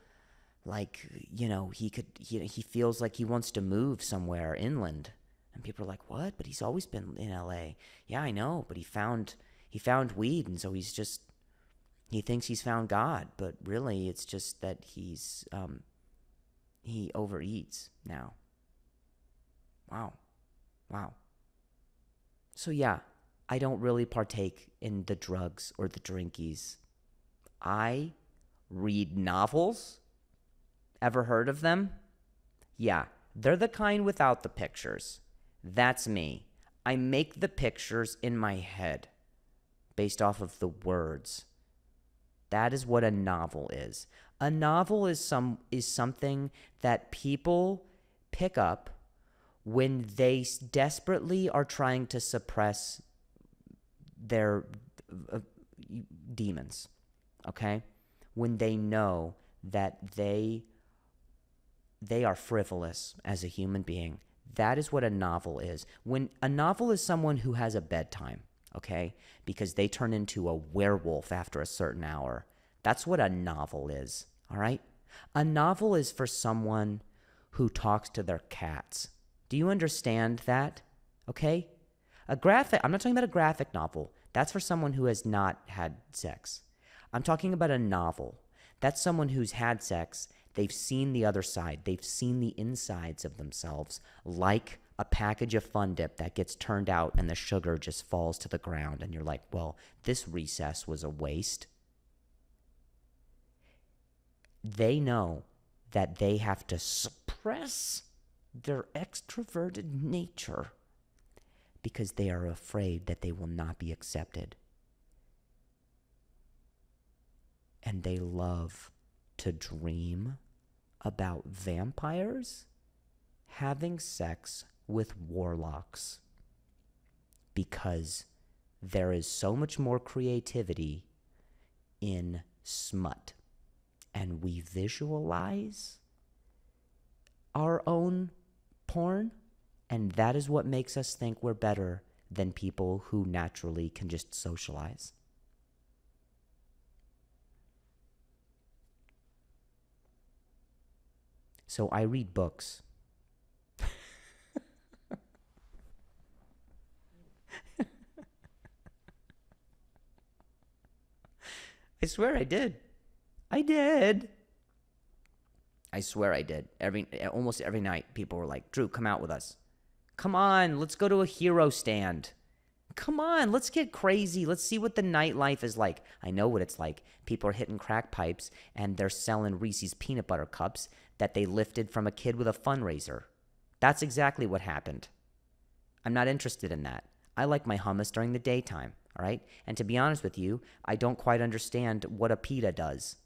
like, he feels like he wants to move somewhere inland. And people are like, what? But he's always been in LA. Yeah, I know. But he found weed. And so he thinks he's found God, but really it's just that he overeats now. Wow. Wow. So yeah, I don't really partake in the drugs or the drinkies. I read novels. Ever heard of them? Yeah, they're the kind without the pictures. That's me. I make the pictures in my head based off of the words. That is what a novel is. A novel is something that people pick up when they desperately are trying to suppress their demons, okay? When they know that they are frivolous as a human being. That is what a novel is. When a novel is someone who has a bedtime, okay? Because they turn into a werewolf after a certain hour. That's what a novel is, all right? A novel is for someone who talks to their cats. Do you understand that? Okay? I'm not talking about a graphic novel. That's for someone who has not had sex. I'm talking about a novel. That's someone who's had sex. They've seen the other side. They've seen the insides of themselves, like a package of Fun Dip that gets turned out and the sugar just falls to the ground. And you're like, well, this recess was a waste. They know that they have to suppress their extroverted nature because they are afraid that they will not be accepted. And they love to dream about vampires having sex with warlocks because there is so much more creativity in smut. And we visualize our own porn, and that is what makes us think we're better than people who naturally can just socialize. So I read books. I swear I did. I did. I swear I did. Almost every night, people were like, Drew, come out with us. Come on, let's go to a hero stand. Come on, let's get crazy. Let's see what the nightlife is like. I know what it's like. People are hitting crack pipes, and they're selling Reese's peanut butter cups that they lifted from a kid with a fundraiser. That's exactly what happened. I'm not interested in that. I like my hummus during the daytime, all right? And to be honest with you, I don't quite understand what a pita does.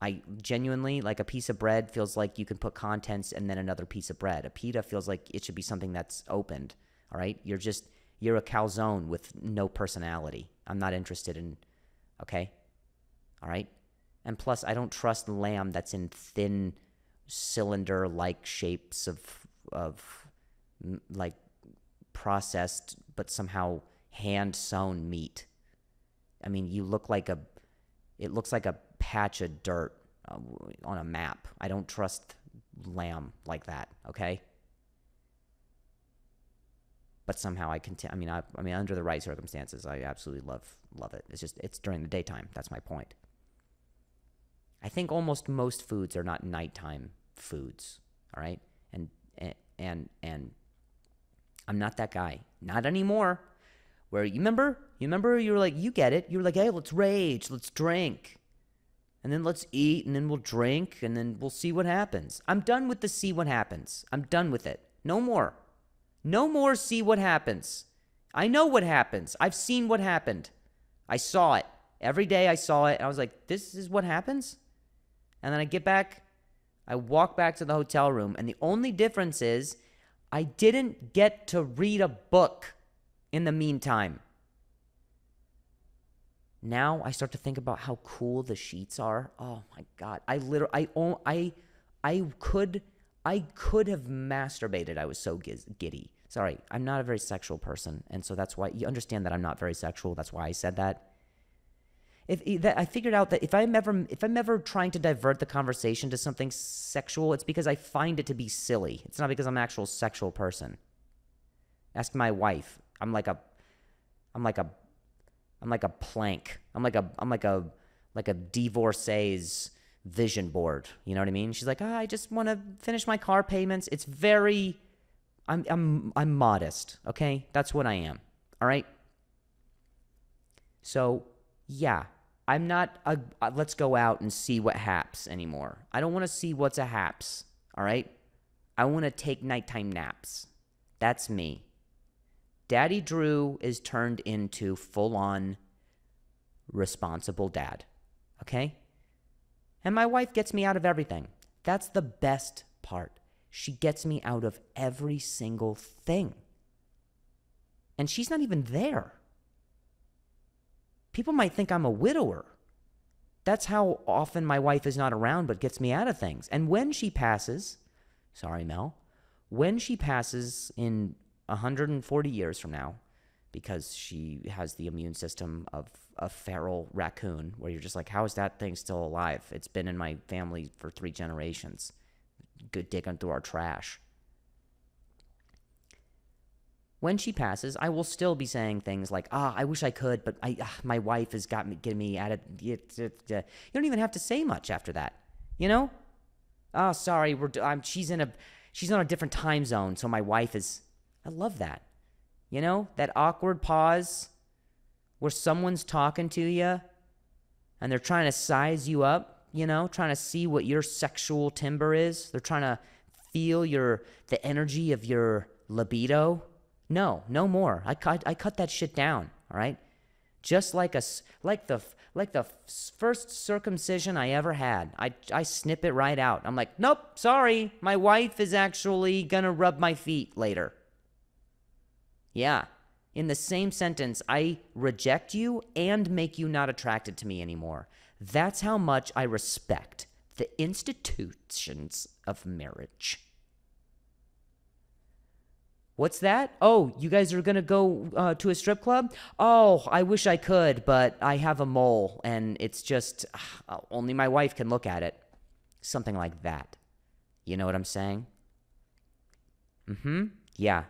I genuinely, like, a piece of bread feels like you can put contents and then another piece of bread. A pita feels like it should be something that's opened, all right? You're a calzone with no personality. I'm not interested in, okay? All right? And plus, I don't trust lamb that's in thin cylinder-like shapes of like processed but somehow hand-sewn meat. I mean, it looks like a patch of dirt on a map. I don't trust lamb like that, okay? But somehow I mean, under the right circumstances, I absolutely love it. It's during the daytime. That's my point. I think almost most foods are not nighttime foods, all right? And I'm not that guy. Not anymore. Where you remember you were like, you get it. You were like, hey, let's rage, let's drink. And then let's eat, and then we'll drink, and then we'll see what happens. I'm done with the see what happens. I'm done with it. No more. No more see what happens. I know what happens. I've seen what happened. I saw it. Every day I saw it, and I was like, this is what happens? And then I get back, I walk back to the hotel room, and the only difference is I didn't get to read a book in the meantime. Now I start to think about how cool the sheets are. Oh my God. I could have masturbated. I was so giddy. Sorry, I'm not a very sexual person, and so that's why you understand that I'm not very sexual. That's why I said that. I figured out that if I'm ever trying to divert the conversation to something sexual, it's because I find it to be silly. It's not because I'm an actual sexual person. Ask my wife. I'm like a plank. I'm like a divorcee's vision board. You know what I mean? She's like, I just want to finish my car payments. It's very I'm modest, okay? That's what I am. All right? So, yeah, I'm not a let's go out and see what haps anymore. I don't want to see what's a haps, all right? I want to take nighttime naps. That's me. Daddy Drew is turned into full-on responsible dad, okay? And my wife gets me out of everything. That's the best part. She gets me out of every single thing. And she's not even there. People might think I'm a widower. That's how often my wife is not around but gets me out of things. And when she passes, sorry, Mel, when she passes in 140 years from now, because she has the immune system of a feral raccoon, where you're just like, how is that thing still alive? It's been in my family for 3 generations. Good digging through our trash. When she passes, I will still be saying things like, I wish I could, but my wife has got me, getting me at it. You don't even have to say much after that, you know? Oh, sorry, she's on a different time zone, so my wife is. I love that, you know? That awkward pause where someone's talking to you, and they're trying to size you up, you know, trying to see what your sexual timber is. They're trying to feel the energy of your libido. No more. I cut that shit down, all right? Just like the first circumcision I ever had. I snip it right out. I'm like, nope, sorry. My wife is actually gonna rub my feet later. Yeah. In the same sentence, I reject you and make you not attracted to me anymore. That's how much I respect the institutions of marriage. What's that? Oh, you guys are going to go to a strip club? Oh, I wish I could, but I have a mole, and it's just only my wife can look at it. Something like that. You know what I'm saying? Mm-hmm. Yeah.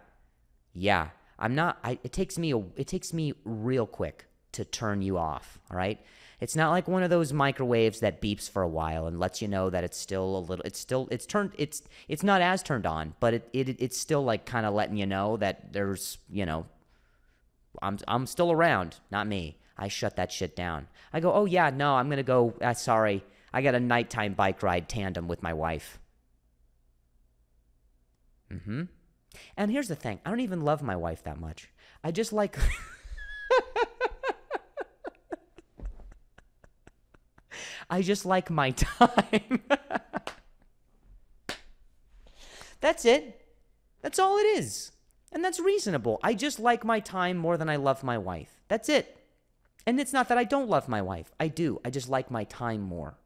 I'm not. It takes me real quick to turn you off. All right. It's not like one of those microwaves that beeps for a while and lets you know that it's still a little. It's not as turned on, but it's still like kind of letting you know that there's, you know, I'm still around. Not me. I shut that shit down. I go, oh yeah, no, I'm gonna go. Sorry, I got a nighttime bike ride tandem with my wife. Mm-hmm. And here's the thing. I don't even love my wife that much. I just like... I just like my time. That's it. That's all it is. And that's reasonable. I just like my time more than I love my wife. That's it. And it's not that I don't love my wife. I do. I just like my time more.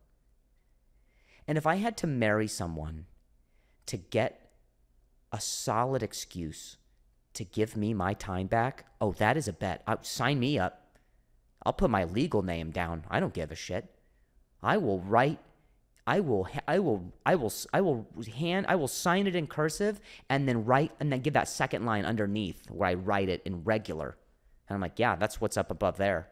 And if I had to marry someone to get a solid excuse to give me my time back, oh, that is a bet. Sign me up. I'll put my legal name down. I don't give a shit. I will sign it in cursive and then give that second line underneath where I write it in regular. And I'm like, yeah, that's what's up above there.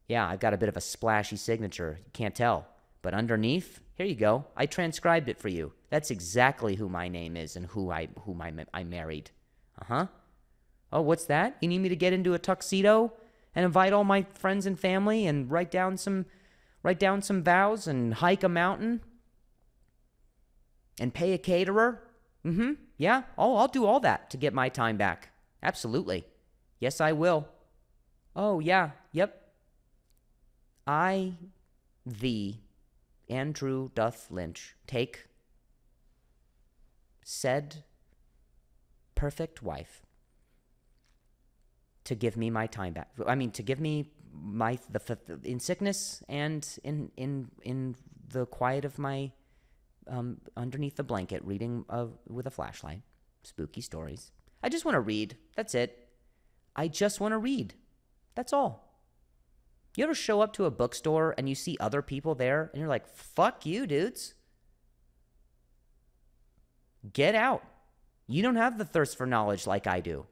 Yeah, I've got a bit of a splashy signature. You can't tell. But underneath, here you go. I transcribed it for you. That's exactly who my name is and whom I married. Uh-huh. Oh, what's that? You need me to get into a tuxedo and invite all my friends and family and write down some vows and hike a mountain and pay a caterer? Mm-hmm. Yeah. Oh, I'll do all that to get my time back. Absolutely. Yes, I will. Oh, yeah. Yep. I, the Andrew doth Lynch, take said perfect wife to give me my time back. I mean, to give me in sickness and in the quiet of my underneath the blanket, reading with a flashlight, spooky stories. I just want to read. That's it. I just want to read. That's all. You ever show up to a bookstore and you see other people there and you're like, fuck you, dudes. Get out. You don't have the thirst for knowledge like I do.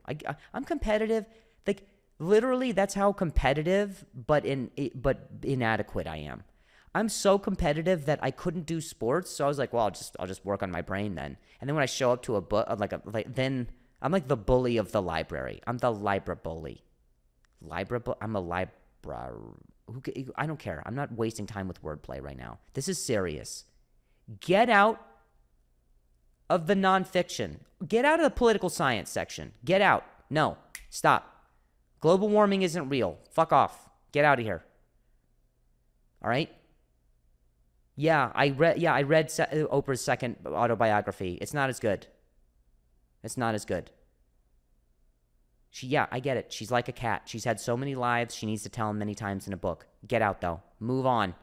I'm competitive. Like, literally, that's how competitive but inadequate I am. I'm so competitive that I couldn't do sports. So I was like, well, I'll just work on my brain then. And then when I show up to a book, then I'm like the bully of the library. I'm the libra bully. I'm a libra. I don't care. I'm not wasting time with wordplay right now. This is serious. Get out of the nonfiction. Get out of the political science section. Get out. No, stop. Global warming isn't real. Fuck off. Get out of here. All right? I read Oprah's second autobiography. It's not as good. It's not as good. I get it. She's like a cat. She's had so many lives. She needs to tell them many times in a book. Get out, though. Move on.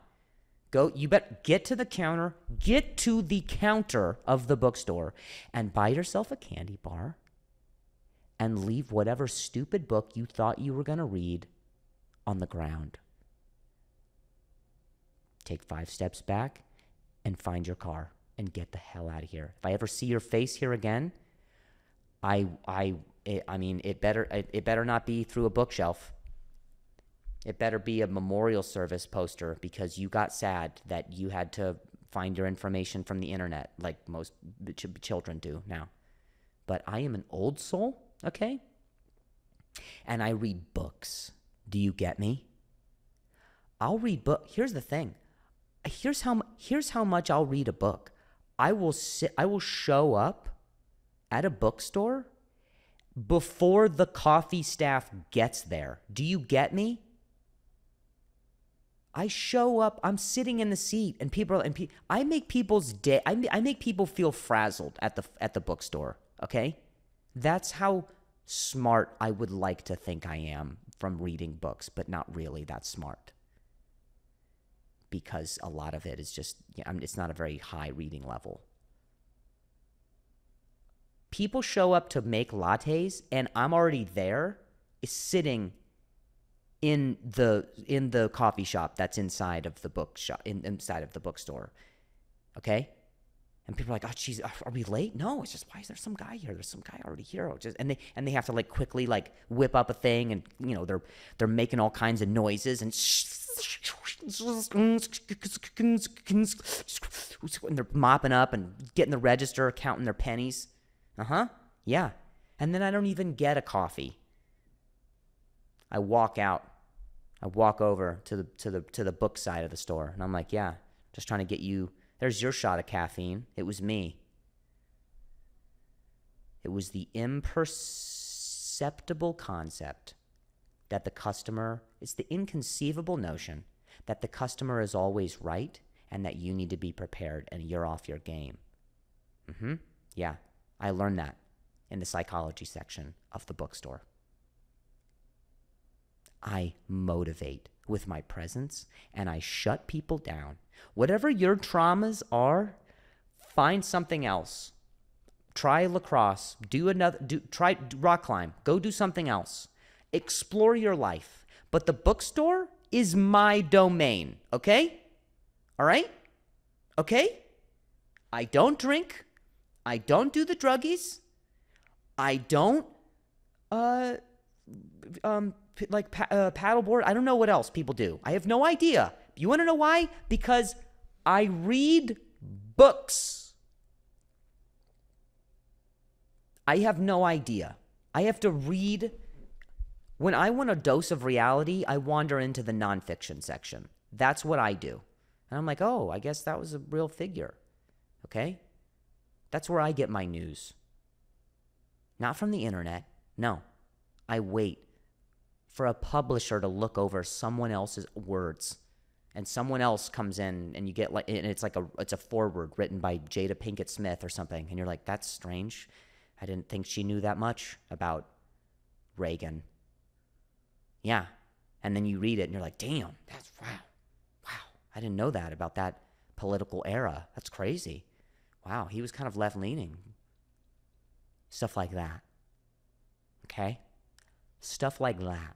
You bet. Get to the counter of the bookstore and buy yourself a candy bar and leave whatever stupid book you thought you were going to read on the ground. Take 5 steps back and find your car and get the hell out of here. If I ever see your face here again, it better not be through a bookshelf. It better be a memorial service poster because you got sad that you had to find your information from the internet like most children do now. But I am an old soul, okay? And I read books. Do you get me? I'll read book. Here's the thing. Here's how much I'll read a book. I will show up at a bookstore before the coffee staff gets there. Do you get me? I show up, I'm sitting in the seat, and I make people's day. I make people feel frazzled at the bookstore. Okay, that's how smart I would like to think I am from reading books, but not really that smart. Because a lot of it is just, it's not a very high reading level. People show up to make lattes, and I'm already there, sitting in the coffee shop that's inside of the bookshop, inside of the bookstore. Okay? And people are like, oh, geez, are we late? No, it's just, why is there some guy here? There's some guy already here. And they have to like quickly like whip up a thing, and they're making all kinds of noises and they're mopping up and getting the register, counting their pennies. Yeah. And then I don't even get a coffee. I walk out. I walk over to the book side of the store, and I'm like, yeah, just trying to get you. There's your shot of caffeine. It was me. It was the imperceptible concept that it's the inconceivable notion that the customer is always right and that you need to be prepared and you're off your game. Yeah, I learned that in the psychology section of the bookstore. I motivate with my presence and I shut people down. Whatever your traumas are, find something else. Try lacrosse, try rock climb, go do something else. Explore your life. But the bookstore is my domain, okay? All right? Okay? I don't drink. I don't do the druggies. I don't paddleboard. I don't know what else people do. I have no idea. You want to know why? Because I read books. I have no idea. I have to read. When I want a dose of reality, I wander into the nonfiction section. That's what I do. And I'm like, oh, I guess that was a real figure. Okay? That's where I get my news. Not from the internet. No. I wait for a publisher to look over someone else's words. And someone else comes in and you get and it's a foreword written by Jada Pinkett Smith or something. And you're like, that's strange. I didn't think she knew that much about Reagan. Yeah. And then you read it and you're like, damn, that's wow. I didn't know that about that political era. That's crazy. Wow, he was kind of left-leaning. Stuff like that. Okay? Stuff like that.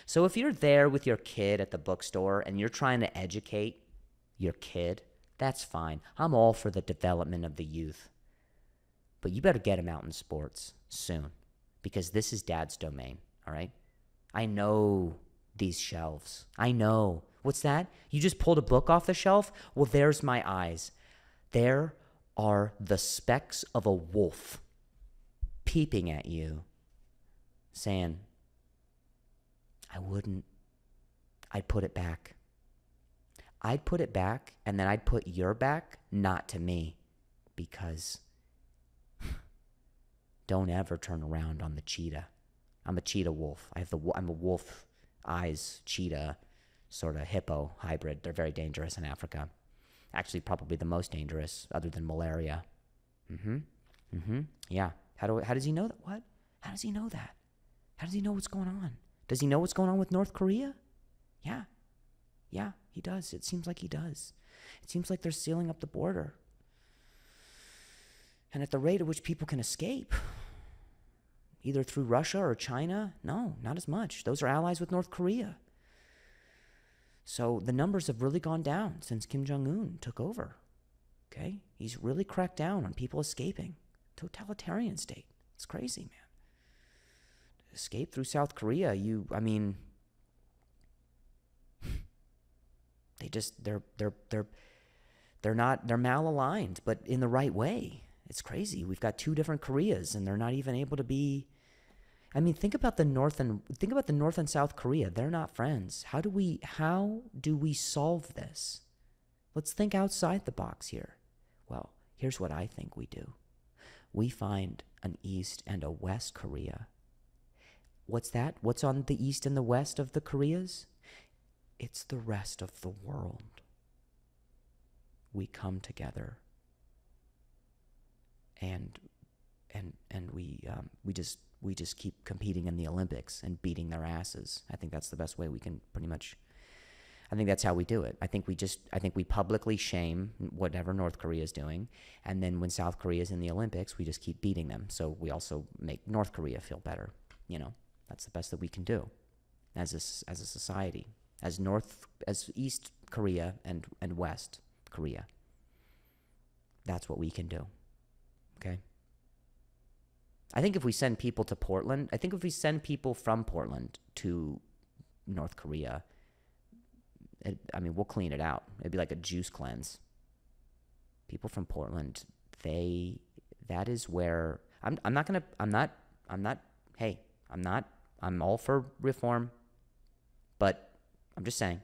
So if you're there with your kid at the bookstore and you're trying to educate your kid, that's fine. I'm all for the development of the youth. But you better get him out in sports soon, because this is Dad's domain, all right? I know these shelves. I know What's that? You just pulled a book off the shelf? Well, there's my eyes. There are the specks of a wolf peeping at you, saying, I wouldn't. I'd put it back. I'd put it back, and then I'd put your back not to me, because don't ever turn around on the cheetah. I'm a cheetah wolf. I'm a wolf eyes cheetah sort of hippo hybrid. They're very dangerous in Africa. Actually, probably the most dangerous, other than malaria. Yeah. How does he know that? What? How does he know that? How does he know what's going on? Does he know what's going on with North Korea? Yeah. Yeah, he does. It seems like he does. It seems like they're sealing up the border. And at the rate at which people can escape, either through Russia or China, no, not as much. Those are allies with North Korea. So the numbers have really gone down since Kim Jong-un took over. Okay? He's really cracked down on people escaping. Totalitarian state. It's crazy, man. Escape through South Korea, they're malaligned, but in the right way. It's crazy. We've got two different Koreas, and they're not even able to be. Think about the North and South Korea. They're not friends. How do we solve this? Let's think outside the box here. Well, here's what I think we do. We find an East and a West Korea. What's that? What's on the East and the West of the Koreas? It's the rest of the world. We come together, and we just keep competing in the Olympics and beating their asses. I think that's the best way we can pretty much. I think that's how we do it. I think we publicly shame whatever North Korea is doing, and then when South Korea is in the Olympics, we just keep beating them. So we also make North Korea feel better. That's the best that we can do as a society. As East Korea and West Korea. That's what we can do. Okay? I think if we send people to Portland, if we send people from Portland to North Korea, we'll clean it out. It'd be like a juice cleanse. People from Portland, that is where, I'm all for reform, but I'm just saying,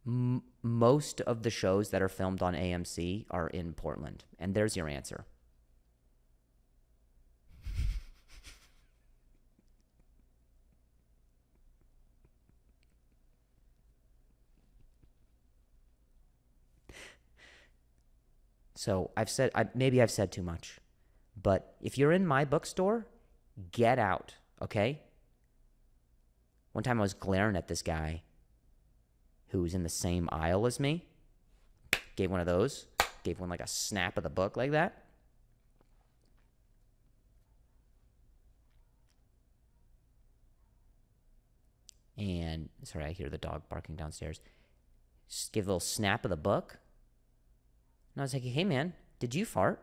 most of the shows that are filmed on AMC are in Portland, and there's your answer. So maybe I've said too much, but if you're in my bookstore, get out, okay? One time I was glaring at this guy who was in the same aisle as me. Gave one of those. Gave one like a snap of the book like that. And, sorry, I hear the dog barking downstairs. Just give a little snap of the book. And I was like, hey, man, did you fart?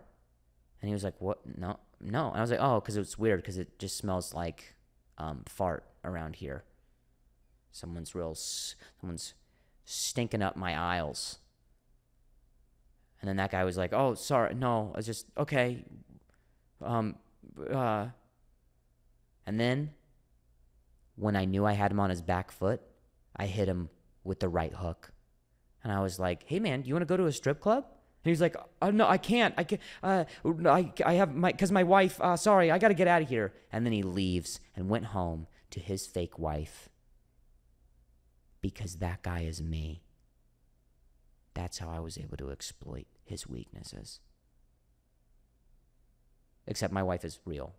And he was like, what? No. And I was like, oh, because it's weird because it just smells like fart around here. Someone's stinking up my aisles. And then that guy was like, oh, sorry, no, I was just, okay. And then when I knew I had him on his back foot, I hit him with the right hook. And I was like, hey, man, do you want to go to a strip club? And he was like, oh, no, I can't. I have because my wife, sorry, I got to get out of here. And then he leaves and went home to his fake wife. Because that guy is me. That's how I was able to exploit his weaknesses. Except my wife is real.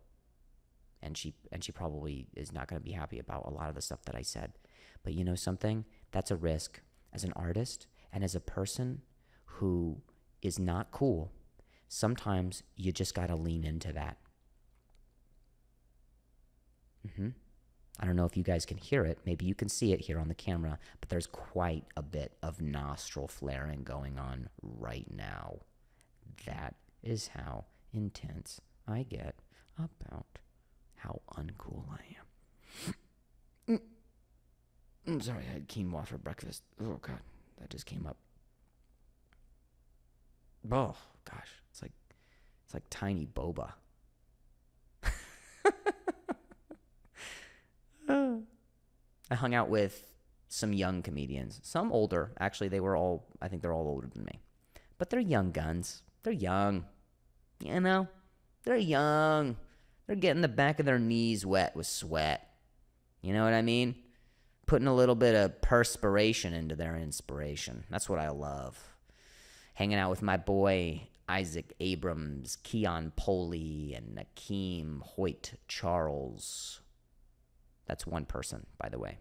And she probably is not going to be happy about a lot of the stuff that I said. But you know something? That's a risk. As an artist and as a person who is not cool, sometimes you just got to lean into that. I don't know if you guys can hear it. Maybe you can see it here on the camera, but there's quite a bit of nostril flaring going on right now. That is how intense I get about how uncool I am. I'm sorry, I had quinoa for breakfast. Oh, God, that just came up. Oh, gosh, it's like tiny boba. I hung out with some young comedians, some older. Actually, I think they're all older than me. But they're young guns. They're young. You know? They're young. They're getting the back of their knees wet with sweat. You know what I mean? Putting a little bit of perspiration into their inspiration. That's what I love. Hanging out with my boy Isaac Abrams, Keon Poley, and Nakeem Hoyt Charles. That's one person, by the way.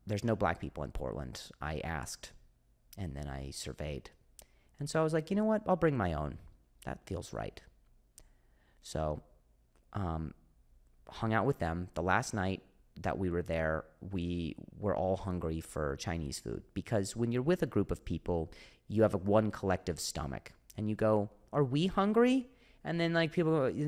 There's no black people in Portland. I asked, and then I surveyed. And so I was like, you know what? I'll bring my own. That feels right. So, hung out with them. The last night that we were there, we were all hungry for Chinese food. Because when you're with a group of people, you have one collective stomach. And you go, are we hungry? And then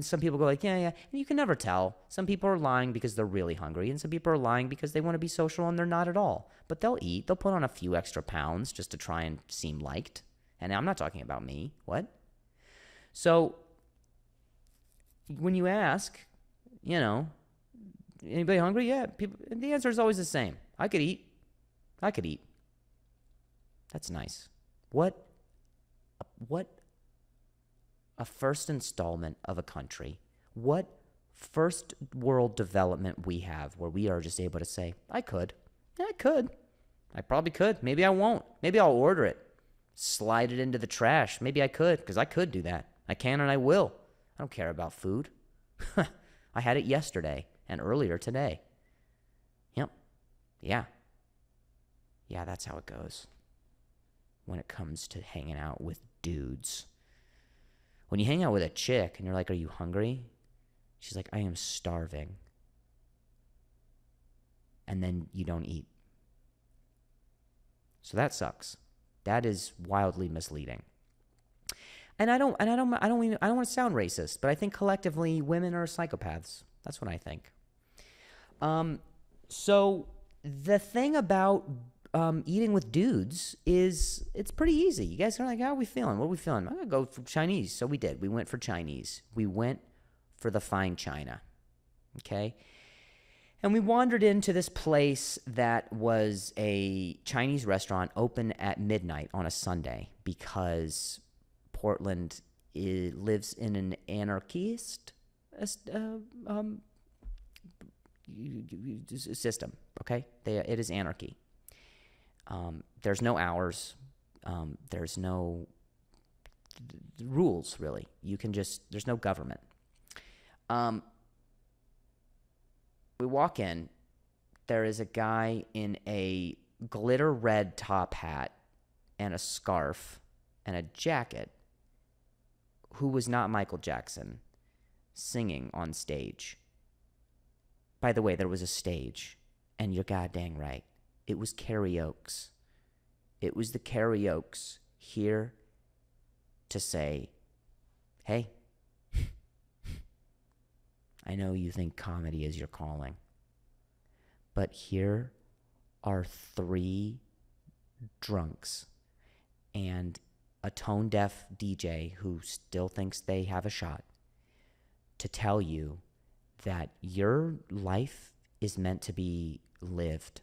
some people go like, yeah. And you can never tell. Some people are lying because they're really hungry. And some people are lying because they want to be social and they're not at all. But they'll eat. They'll put on a few extra pounds just to try and seem liked. And I'm not talking about me. What? So when you ask, anybody hungry? Yeah. The answer is always the same. I could eat. That's nice. What a first installment of a country. What first world development we have where we are just able to say, I could. Yeah, I could. I probably could. Maybe I won't. Maybe I'll order it. Slide it into the trash. Maybe I could, because I could do that. I can and I will. I don't care about food. I had it yesterday and earlier today. Yep. Yeah. Yeah, that's how it goes when it comes to hanging out with dudes. When you hang out with a chick and you're like, are you hungry? She's like, I am starving. And then you don't eat. So that sucks. That is wildly misleading. And I don't want to sound racist, but I think collectively women are psychopaths. That's what I think. So the thing about eating with dudes is it's pretty easy. You guys are like, how are we feeling? What are we feeling? I'm going to go for Chinese. So we did. We went for Chinese. We went for the fine china. Okay? And we wandered into this place that was a Chinese restaurant open at midnight on a Sunday because Portland lives in an anarchist system. Okay? It is anarchy. There's no hours. There's no rules, really. There's no government. We walk in. There is a guy in a glitter red top hat and a scarf and a jacket who was not Michael Jackson singing on stage. By the way, there was a stage, and you're goddamn right. It was karaokes. It was the karaokes here to say, hey, I know you think comedy is your calling, but here are 3 drunks and a tone-deaf DJ who still thinks they have a shot to tell you that your life is meant to be lived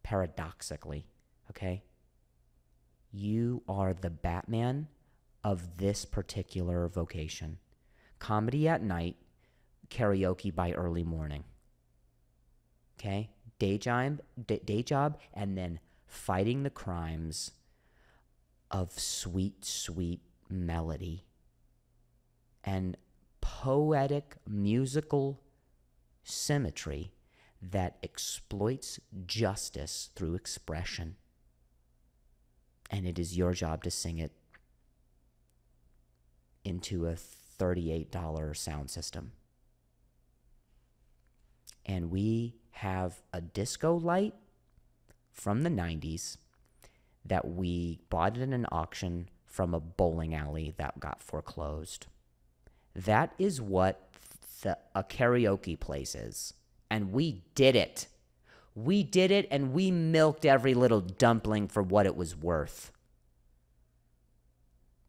paradoxically, okay? You are the Batman of this particular vocation. Comedy at night, karaoke by early morning. Okay? Day job, and then fighting the crimes of sweet, sweet melody and poetic musical symmetry that exploits justice through expression. And it is your job to sing it into a $38 sound system. And we have a disco light from the 90s that we bought in an auction from a bowling alley that got foreclosed. That is what a karaoke place is. And we did it. We did it, and we milked every little dumpling for what it was worth.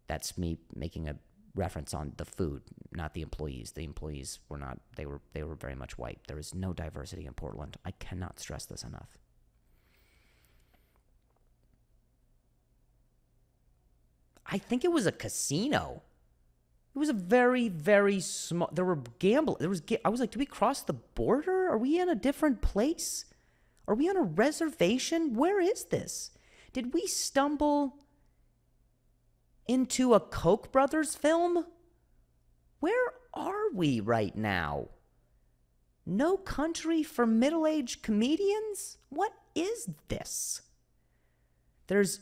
That's me making a reference on the food, not the employees. The employees were not, they were very much white. There is no diversity in Portland. I cannot stress this enough. I think it was a casino. It was a very, very small, there were I was like, did we cross the border? Are we in a different place? Are we on a reservation? Where is this? Did we stumble into a Koch brothers film? Where are we right now? No Country for Middle-Aged Comedians? What is this? There's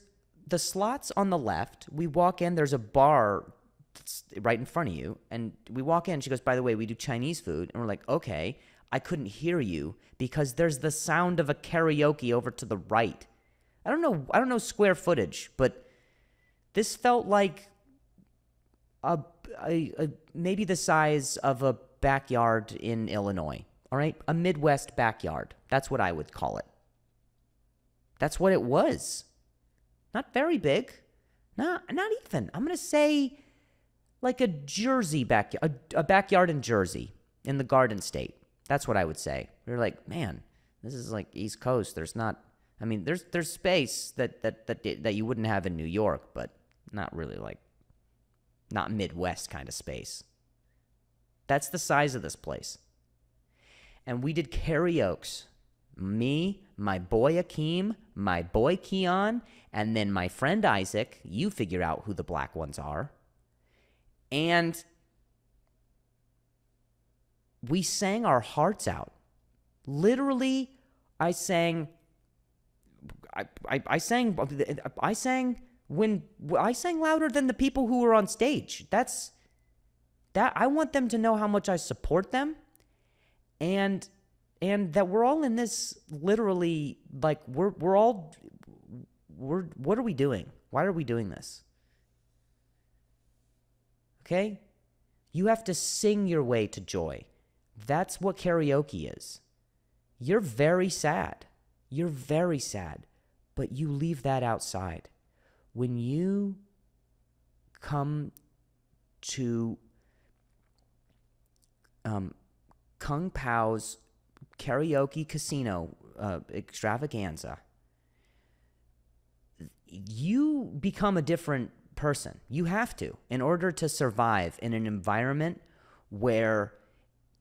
the slots on the left. We walk in, there's a bar that's right in front of you, and we walk in, she goes, by the way, we do Chinese food, and we're like, okay. I couldn't hear you because there's the sound of a karaoke over to the right. I don't know square footage, but this felt like a maybe the size of a backyard in Illinois. All right, a Midwest backyard. That's what I would call it. That's what it was. Not very big. Not even. I'm gonna say like a Jersey backyard, a backyard in Jersey, in the Garden State. That's what I would say. We're like, man, this is like East Coast. There's not. I mean, there's space that you wouldn't have in New York, but not really like, not Midwest kind of space. That's the size of this place. And we did karaoke. Me, my boy Akeem, my boy Keon, and then my friend Isaac. You figure out who the black ones are. And we sang our hearts out. Literally, I sang louder than the people who were on stage. That I want them to know how much I support them, and that we're all in this literally, like what are we doing? Why are we doing this? Okay? You have to sing your way to joy. That's what karaoke is. You're very sad. You're very sad, but you leave that outside. When you come to Kung Pao's karaoke casino extravaganza, you become a different person. You have to, in order to survive in an environment where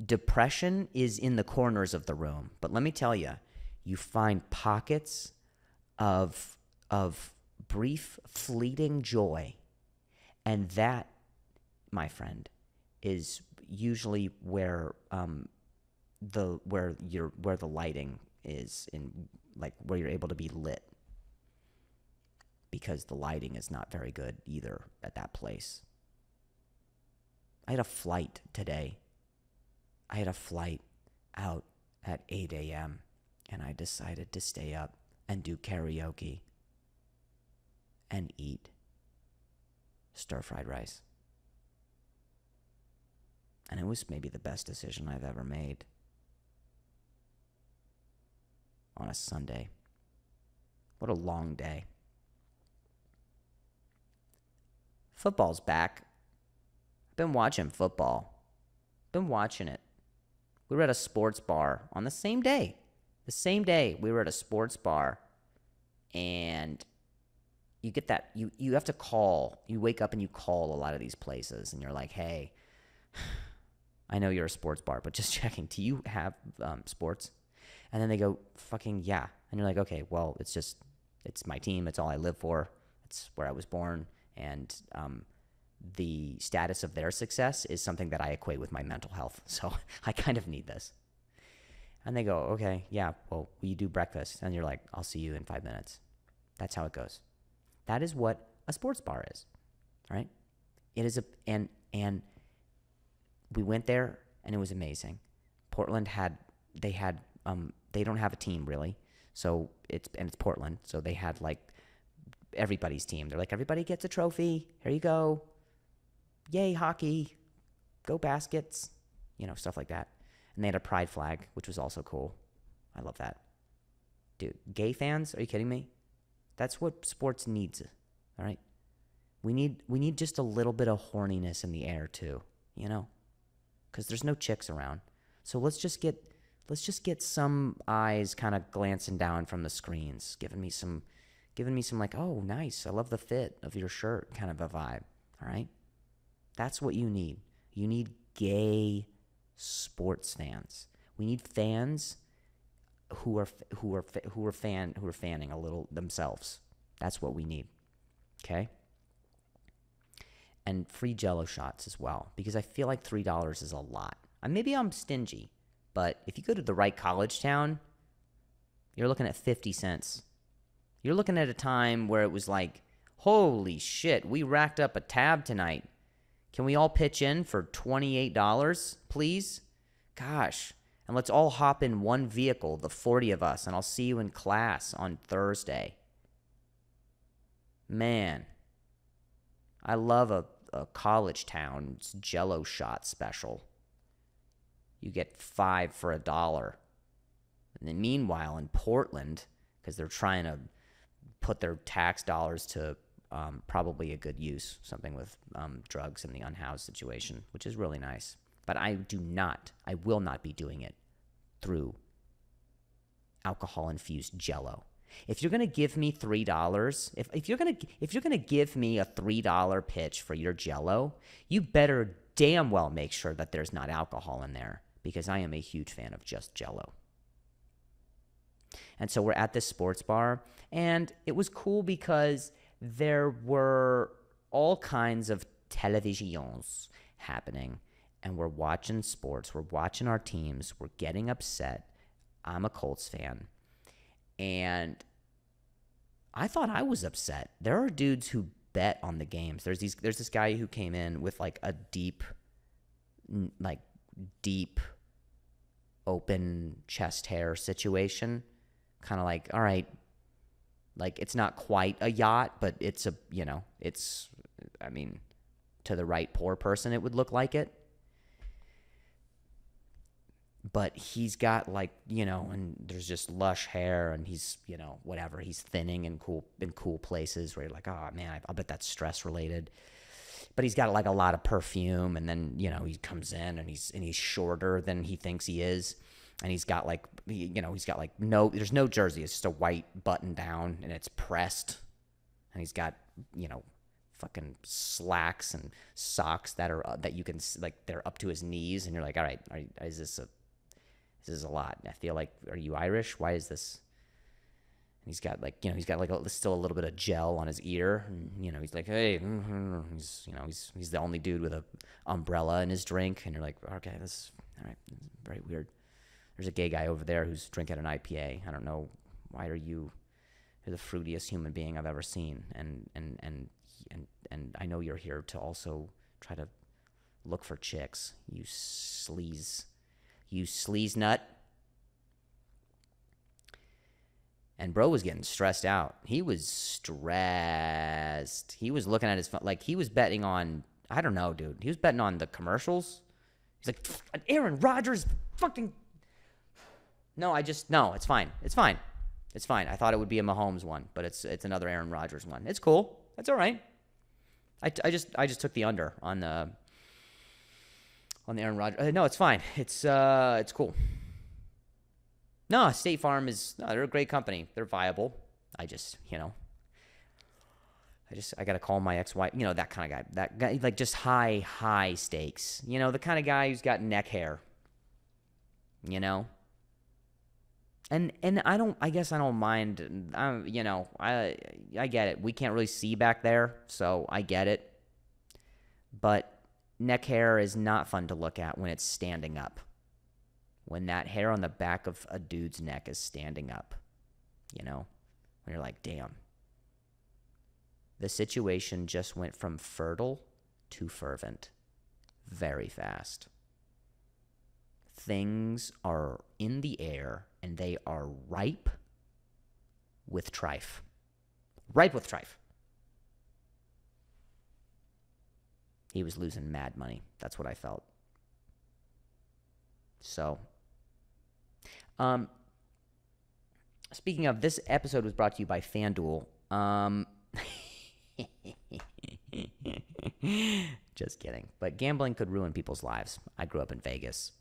depression is in the corners of the room. But let me tell you, you find pockets of brief, fleeting joy, and that, my friend, is usually where the lighting is, in like where you're able to be lit, because the lighting is not very good either at that place. I had a flight today. I had a flight out at 8 a.m. and I decided to stay up and do karaoke and eat stir-fried rice. And it was maybe the best decision I've ever made on a Sunday. What a long day. Football's back. I've been watching football. Been watching it. We were at a sports bar on the same day. The same day we were at a sports bar, and you get that, you have to call. You wake up and you call a lot of these places, and you're like, hey, I know you're a sports bar, but just checking, do you have sports? And then they go, fucking yeah. And you're like, okay, well, it's my team. It's all I live for. It's where I was born. And the status of their success is something that I equate with my mental health. So I kind of need this. And they go, okay, yeah, well, will you do breakfast? And you're like, I'll see you in 5 minutes. That's how it goes. That is what a sports bar is, right? It is and we went there and it was amazing. Portland they don't have a team really. So it's Portland. So they had like everybody's team. They're like, everybody gets a trophy. Here you go. Yay, hockey. Go Baskets. stuff like that. And they had a pride flag, which was also cool. I love that. Dude, gay fans? Are you kidding me? That's what sports needs, all right? We need just a little bit of horniness in the air too, because there's no chicks around. So let's just get some eyes kind of glancing down from the screens, giving me some like, oh, nice, I love the fit of your shirt kind of a vibe, all right? That's what you need. You need gay sports fans. We need fans who are fanning a little themselves. That's what we need. Okay? And free Jello shots as well, because I feel like $3 is a lot. Maybe I'm stingy, but if you go to the right college town, you're looking at 50 cents. You're looking at a time where it was like, holy shit, we racked up a tab tonight. Can we all pitch in for $28, please? Gosh. And let's all hop in one vehicle, the 40 of us, and I'll see you in class on Thursday. Man, I love a college town's Jello shot special. You get 5 for $1. And then meanwhile, in Portland, because they're trying to put their tax dollars to probably a good use, something with drugs in the unhoused situation, which is really nice. But I will not be doing it through alcohol-infused Jello. If you're gonna give me $3, if you're gonna give me a $3 pitch for your Jello, you better damn well make sure that there's not alcohol in there, because I am a huge fan of just Jello. And so we're at this sports bar, and it was cool because there were all kinds of televisions happening, and we're watching sports. We're watching our teams. We're getting upset. I'm a Colts fan. And I thought I was upset. There are dudes who bet on the games. There's this guy who came in with like a deep open chest hair situation. Kind of like, all right, like it's not quite a yacht, but it's to the right poor person, it would look like it. But he's got and there's just lush hair, and he's, whatever. He's thinning in cool places where you're like, oh man, I'll bet that's stress related. But he's got like a lot of perfume, and then, he comes in and he's shorter than he thinks he is. And he's got there's no jersey. It's just a white button down, and it's pressed. And he's got, fucking slacks and socks that you can, they're up to his knees. And you're like, all right, is this a lot? I feel like, are you Irish? Why is this? And he's got still a little bit of gel on his ear. And, he's like, hey, he's the only dude with a umbrella in his drink. And you're like, okay, this, all right, very weird. There's a gay guy over there who's drinking an IPA. I don't know, why you're the fruitiest human being I've ever seen. And I know you're here to also try to look for chicks, you sleaze nut. And bro was getting stressed out. He was stressed. He was looking at his phone, like he was betting on, I don't know, dude. He was betting on the commercials. He's like, Aaron Rodgers fucking... No, it's fine. It's fine. I thought it would be a Mahomes one, but it's another Aaron Rodgers one. It's cool. That's all right. I just took the under on the Aaron Rodgers. No, it's fine. It's cool. No, State Farm they're a great company. They're viable. I got to call my ex-wife, that kind of guy. That guy, like just high stakes. The kind of guy who's got neck hair. And I guess I don't mind. I get it. We can't really see back there, so I get it. But neck hair is not fun to look at when it's standing up. When that hair on the back of a dude's neck is standing up, when you're like, damn. The situation just went from fertile to fervent very fast. Things are in the air, and they are ripe with trife. Ripe with trife. He was losing mad money. That's what I felt. So, speaking of, this episode was brought to you by FanDuel. Just kidding. But gambling could ruin people's lives. I grew up in Vegas,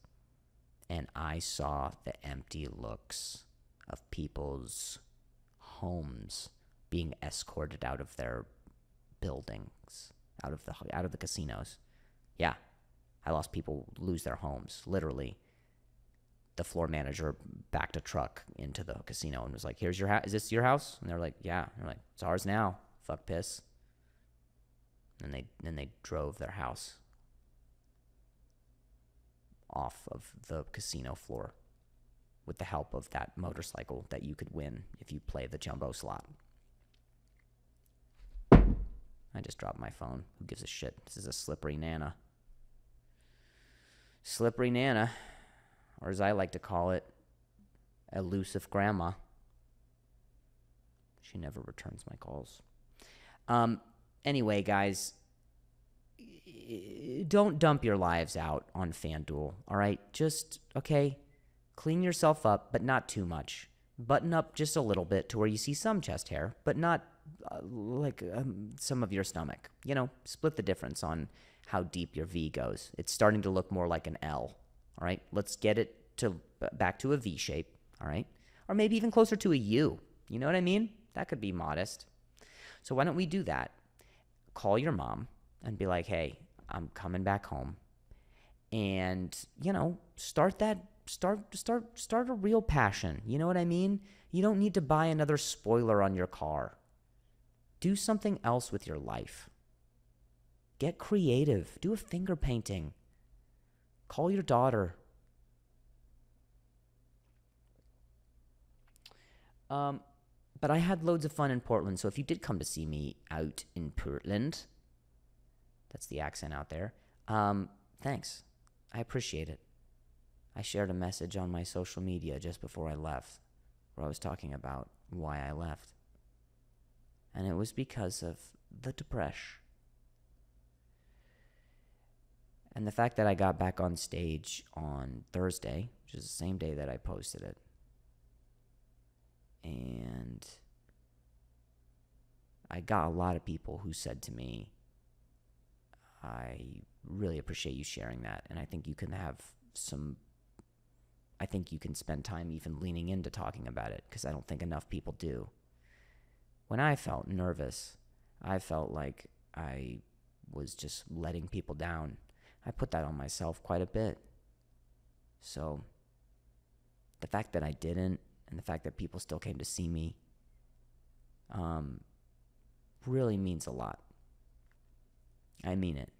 and I saw the empty looks of people's homes being escorted out of their buildings, out of the casinos. Yeah, I lost people lose their homes, literally. The floor manager backed a truck into the casino and was like, "Here's your house. Is this your house?" And they're like, "Yeah." And they're like, "It's ours now. Fuck piss." And they drove their house off of the casino floor with the help of that motorcycle that you could win if you play the jumbo slot. I just dropped my phone. Who gives a shit? This is a slippery Nana. Slippery Nana, or as I like to call it, elusive grandma. She never returns my calls. Anyway, guys, don't dump your lives out on FanDuel, all right? Just, okay, clean yourself up, but not too much. Button up just a little bit to where you see some chest hair, but not some of your stomach. You know, split the difference on how deep your V goes. It's starting to look more like an L, all right? Let's get it back to a V shape, all right? Or maybe even closer to a U. You know what I mean? That could be modest. So why don't we do that? Call your mom and be like, "Hey, I'm coming back home." And, you know, start a real passion. You know what I mean? You don't need to buy another spoiler on your car. Do something else with your life. Get creative. Do a finger painting. Call your daughter. But I had loads of fun in Portland, so if you did come to see me out in Portland, that's the accent out there, thanks. I appreciate it. I shared a message on my social media just before I left where I was talking about why I left. And it was because of the depression. And the fact that I got back on stage on Thursday, which is the same day that I posted it, and I got a lot of people who said to me, "I really appreciate you sharing that, and I think you can spend time even leaning into talking about it, because I don't think enough people do." When I felt nervous, I felt like I was just letting people down. I put that on myself quite a bit. So the fact that I didn't, and the fact that people still came to see me, really means a lot. I mean it.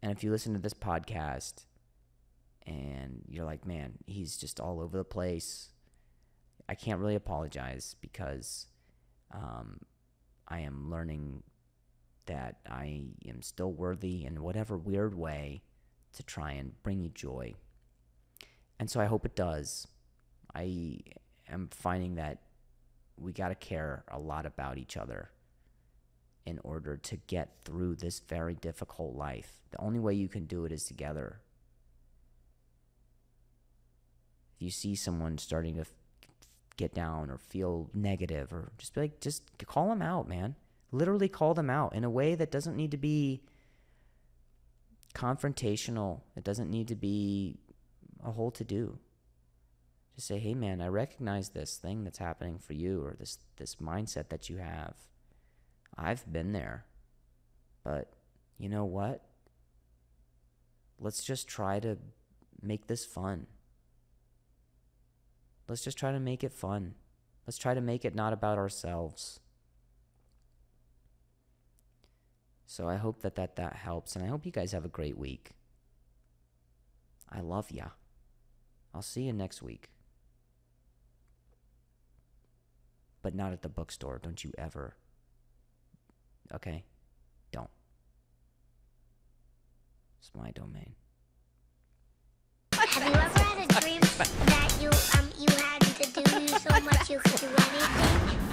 And if you listen to this podcast and you're like, "Man, he's just all over the place," I can't really apologize, because I am learning that I am still worthy in whatever weird way to try and bring you joy. And so I hope it does. I am finding that we got to care a lot about each other in order to get through this very difficult life. The only way you can do it is together. If you see someone starting to get down or feel negative, or just be like, just call them out, man. Literally call them out in a way that doesn't need to be confrontational. It doesn't need to be a whole to-do. Just say, "Hey, man, I recognize this thing that's happening for you, or this mindset that you have. I've been there. But you know what? Let's just try to make this fun. Let's just try to make it fun. Let's try to make it not about ourselves." So I hope that helps, and I hope you guys have a great week. I love ya. I'll see you next week. But not at the bookstore. Don't you ever. Okay? Don't. It's my domain. Have you ever had a dream that you had to do so much you could do anything?